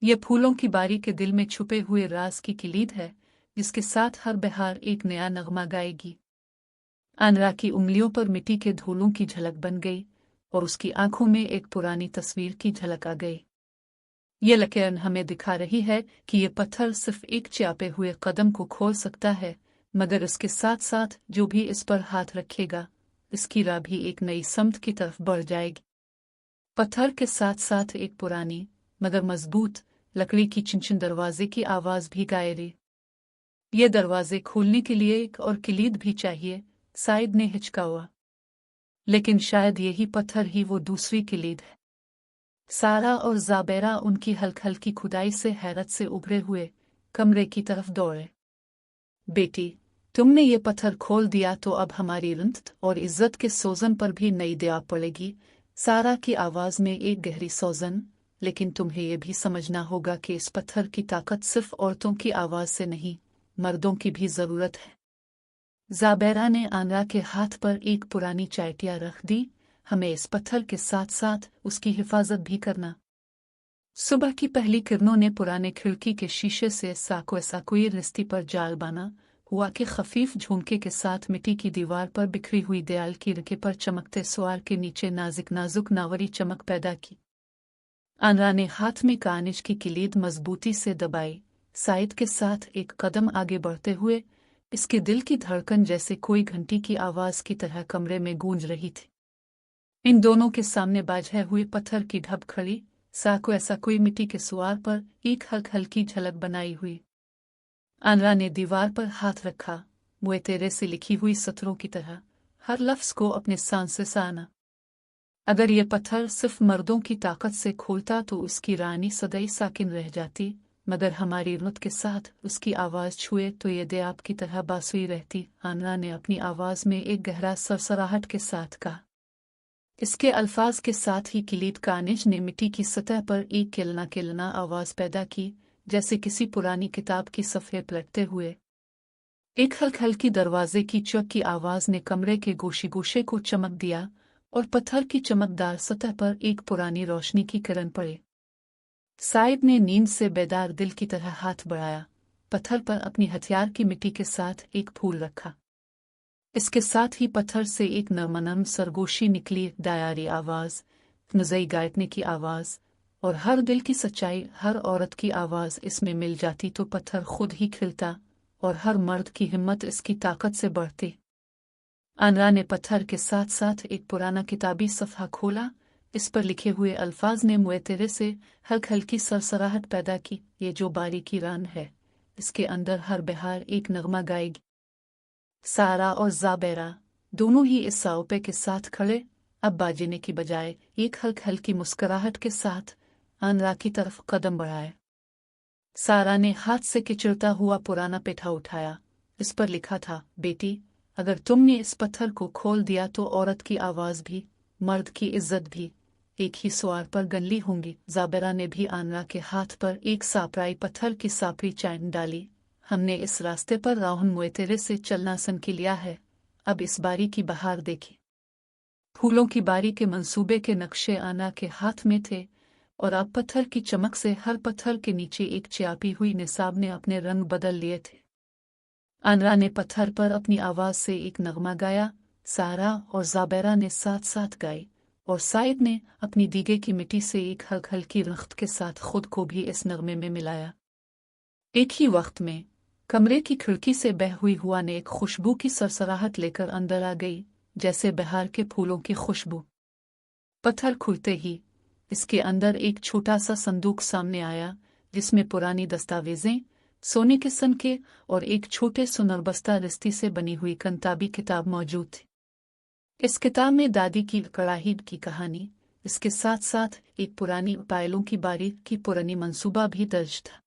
ये फूलों की बारी के दिल में छुपे हुए राज की किलीद है जिसके साथ हर बहार एक नया नगमा गाएगी। आनरा की उंगलियों पर मिट्टी के धूलों की झलक बन गई और उसकी आंखों में एक पुरानी तस्वीर की झलक आ गई। ये लकीर हमें दिखा रही है कि ये पत्थर सिर्फ एक चापे हुए कदम को खोल सकता है, मगर इसके साथ साथ जो भी इस पर हाथ रखेगा इसकी राह भी एक नई समत की तरफ बढ़ जाएगी। पत्थर के साथ साथ एक पुरानी मगर मजबूत लकड़ी की चिंचिन दरवाजे की आवाज भी गायरी। ये दरवाजे खोलने के लिए एक और किलीद भी चाहिए, साइद ने हिचकावा। लेकिन शायद यही पत्थर ही वो दूसरी किलीद है। सारा और ज़ाबेरा उनकी हल्की खुदाई से हैरत से उभरे हुए कमरे की तरफ दौड़े। बेटी, तुमने ये पत्थर खोल दिया तो अब हमारी रंत और इज्जत के सोजन पर भी नई दया पड़ेगी। सारा की आवाज में एक गहरी सोजन, लेकिन तुम्हें यह भी समझना होगा कि इस पत्थर की ताकत सिर्फ औरतों की आवाज से नहीं, मर्दों की भी जरूरत है। ज़ाबेरा ने आनरा के हाथ पर एक पुरानी चायटिया रख दी। हमें इस पत्थर के साथ साथ उसकी हिफाजत भी करना। सुबह की पहली किरणों ने पुराने खिड़की के शीशे से साकोई रिश्ती पर जाल बाना हुआ कि खफीफ झुमके के साथ मिट्टी की दीवार पर बिखरी हुई दयाल की रखे पर चमकते सुआर के नीचे नाजुक नावरी चमक पैदा की। आनरा ने हाथ में कानिज की किलीद मजबूती से दबाई। साइद के साथ एक कदम आगे बढ़ते हुए इसके दिल की धड़कन जैसे कोई घंटी की आवाज की तरह कमरे में गूंज रही थी। इन दोनों के सामने बाझे हुए पत्थर की ढब खड़ी, साको ऐसा कोई मिट्टी के सुआर पर एक हल्की झलक बनाई हुई। आनरा ने दीवार पर हाथ रखा, मुए तेरे से लिखी हुई सतरों की तरह, हर लफ्ज को अपने सांस से साना। अगर ये पत्थर सिर्फ मर्दों की ताकत से खोलता तो उसकी रानी सदैव साकिन रह जाती, मगर हमारी रुत के साथ उसकी आवाज छुए तो ये दे आपकी तरह बासुई रहती। आनरा ने अपनी आवाज में एक गहरा सरसराहट के साथ कहा। इसके अल्फाज के साथ ही किलीद कानिज ने मिट्टी की सतह पर एक किलना आवाज पैदा की, जैसे किसी पुरानी किताब की सफ़े पलटते हुए। एक हल्की दरवाजे की चक की आवाज ने कमरे के गोशे को चमक दिया और पत्थर की चमकदार सतह पर एक पुरानी रोशनी की किरण पड़े। साइब ने नींद से बेदार दिल की तरह हाथ बढ़ाया, पत्थर पर अपनी हथियार की मिट्टी के साथ एक फूल रखा। इसके साथ ही पत्थर से एक नरम सरगोशी निकली, दायारी आवाज, नजई गायतने की आवाज, और हर दिल की सच्चाई, हर औरत की आवाज इसमें मिल जाती तो पत्थर खुद ही खिलता और हर मर्द की हिम्मत इसकी ताकत से बढ़ती। आनरा ने पत्थर के साथ साथ एक पुराना किताबी सफ़ा खोला। इस पर लिखे हुए अल्फाज ने मुए तेरे से हल्की सरसराहट पैदा की। ये जो बारीकी रान है, इसके अंदर हर बहार एक नगमा गाएगी। सारा और ज़ाबेरा दोनों ही इस साउपे के साथ खड़े, अब बाजने की बजाय एक हल्की मुस्कुराहट के साथ आनरा की तरफ कदम बढ़ाए। सारा ने हाथ से किचड़ता हुआ पुराना पेठा उठाया। इस पर लिखा था, बेटी, अगर तुमने इस पत्थर को खोल दिया तो औरत की आवाज भी, मर्द की इज्जत भी एक ही सुआर पर गनली होंगी। ज़ाबेरा ने भी आनरा के हाथ पर एक सापराई पत्थर की सापरी चैन डाली। हमने इस रास्ते पर राहुन मुए तेरे से चलना सन की लिया है, अब इस बारी की बहार देखी। फूलों की बारी के मंसूबे के नक्शे आनरा के हाथ में थे और अब पत्थर की चमक से हर पत्थर के नीचे एक चापी हुई निसाब ने अपने रंग बदल लिए थे। आनरा ने पत्थर पर अपनी आवाज से एक नगमा गाया, सारा और ज़ाबेरा ने साथ साथ गाई, और साइद ने अपनी दीगे की मिट्टी से एक हल्की रख्त के साथ खुद को भी इस नगमे में मिलाया। एक ही वक्त में कमरे की खिड़की से बह हुई हुआ ने एक खुशबू की सरसराहट लेकर अंदर आ गई, जैसे बहार के फूलों की खुशबू। पत्थर खुलते ही इसके अंदर एक छोटा सा संदूक सामने आया, जिसमें पुरानी दस्तावेजें, सोने के सनके और एक छोटे सुनरबस्ता रिश्ती से बनी हुई कंताबी किताब मौजूद थी। इस किताब में दादी की कड़ाही की कहानी, इसके साथ साथ एक पुरानी पायलों की बारीक की पुरानी मंसूबा भी दर्ज था।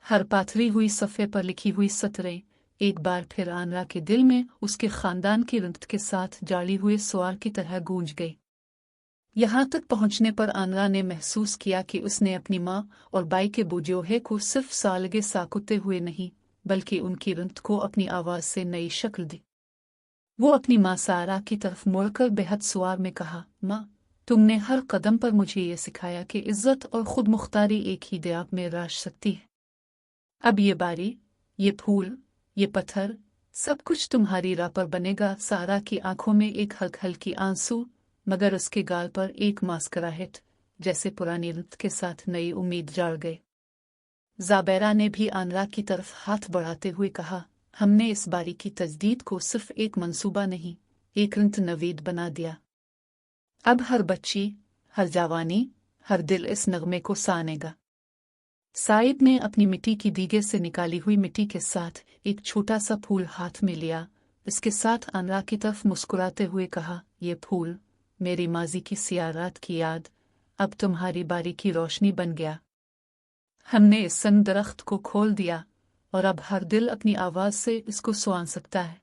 हर पाथरी हुई सफ़े पर लिखी हुई सतरें एक बार फिर आनरा के दिल में उसके खानदान की रंगत के साथ जाली हुए सवार की तरह गूंज गई। यहाँ तक पहुँचने पर आनरा ने महसूस किया कि उसने अपनी माँ और बाई के बुझोहे को सिर्फ सालगे साकुते हुए नहीं, बल्कि उनकी रंगत को अपनी आवाज़ से नई शक्ल दी। वो अपनी माँ सारा की तरफ मुड़कर बेहद सुआर में कहा, माँ, तुमने हर कदम पर मुझे ये सिखाया कि इज्जत और खुद मुख्तारी एक ही दयाब में राज सकती है। अब ये बारी, ये फूल, ये पत्थर, सब कुछ तुम्हारी राह पर बनेगा। सारा की आंखों में एक हल्की आंसू, मगर उसके गाल पर एक मुस्कुराहट, जैसे पुरानी रुत के साथ नई उम्मीद जाग गए। ज़ाबेरा ने भी आनरा की तरफ हाथ बढ़ाते हुए कहा, हमने इस बारी की तजदीद को सिर्फ एक मंसूबा नहीं, एक रंत नवीद बना दिया। अब हर बच्ची, हर जवानी, हर दिल इस नगमे को सानेगा। साइब ने अपनी मिट्टी की दीगे से निकाली हुई मिट्टी के साथ एक छोटा सा फूल हाथ में लिया। इसके साथ आनरा की तरफ मुस्कुराते हुए कहा, ये फूल मेरी माजी की सियारात की याद, अब तुम्हारी बारी की रोशनी बन गया। हमने इस सन दरख्त को खोल दिया और अब हर दिल अपनी आवाज से इसको सुन सकता है।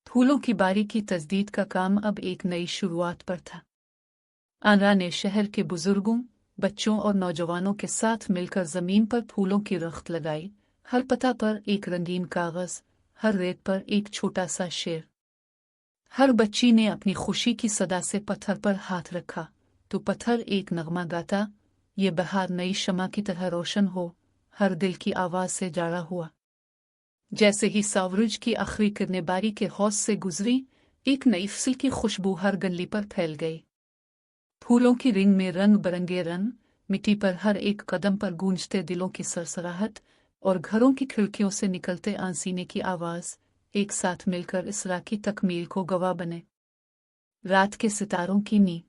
फूलों की बारी की तजदीद का काम अब एक नई शुरुआत पर था। आनरा ने शहर के बुजुर्गों, बच्चों और नौजवानों के साथ मिलकर जमीन पर फूलों की रख्त लगाई। हर पत्ता पर एक रंगीन कागज, हर रेत पर एक छोटा सा शेर। हर बच्ची ने अपनी खुशी की सदा से पत्थर पर हाथ रखा तो पत्थर एक नगमा गाता, ये बहार नई शमा की तरह रोशन हो, हर दिल की आवाज से जाड़ा हुआ। जैसे ही सावरुज की आखिरी किरणें बारी के हौज से गुजरी, एक नई फसल की खुशबू हर गली पर फैल गई। फूलों की रिंग में रंग बरंगे रंग, मिट्टी पर हर एक कदम पर गूंजते दिलों की सरसराहट, اور گھروں کی کھڑکیوں سے نکلتے آنسینے کی آواز ایک ساتھ مل کر اس راہ کی تکمیل کو گواہ بنے۔ رات کے ستاروں کی نیند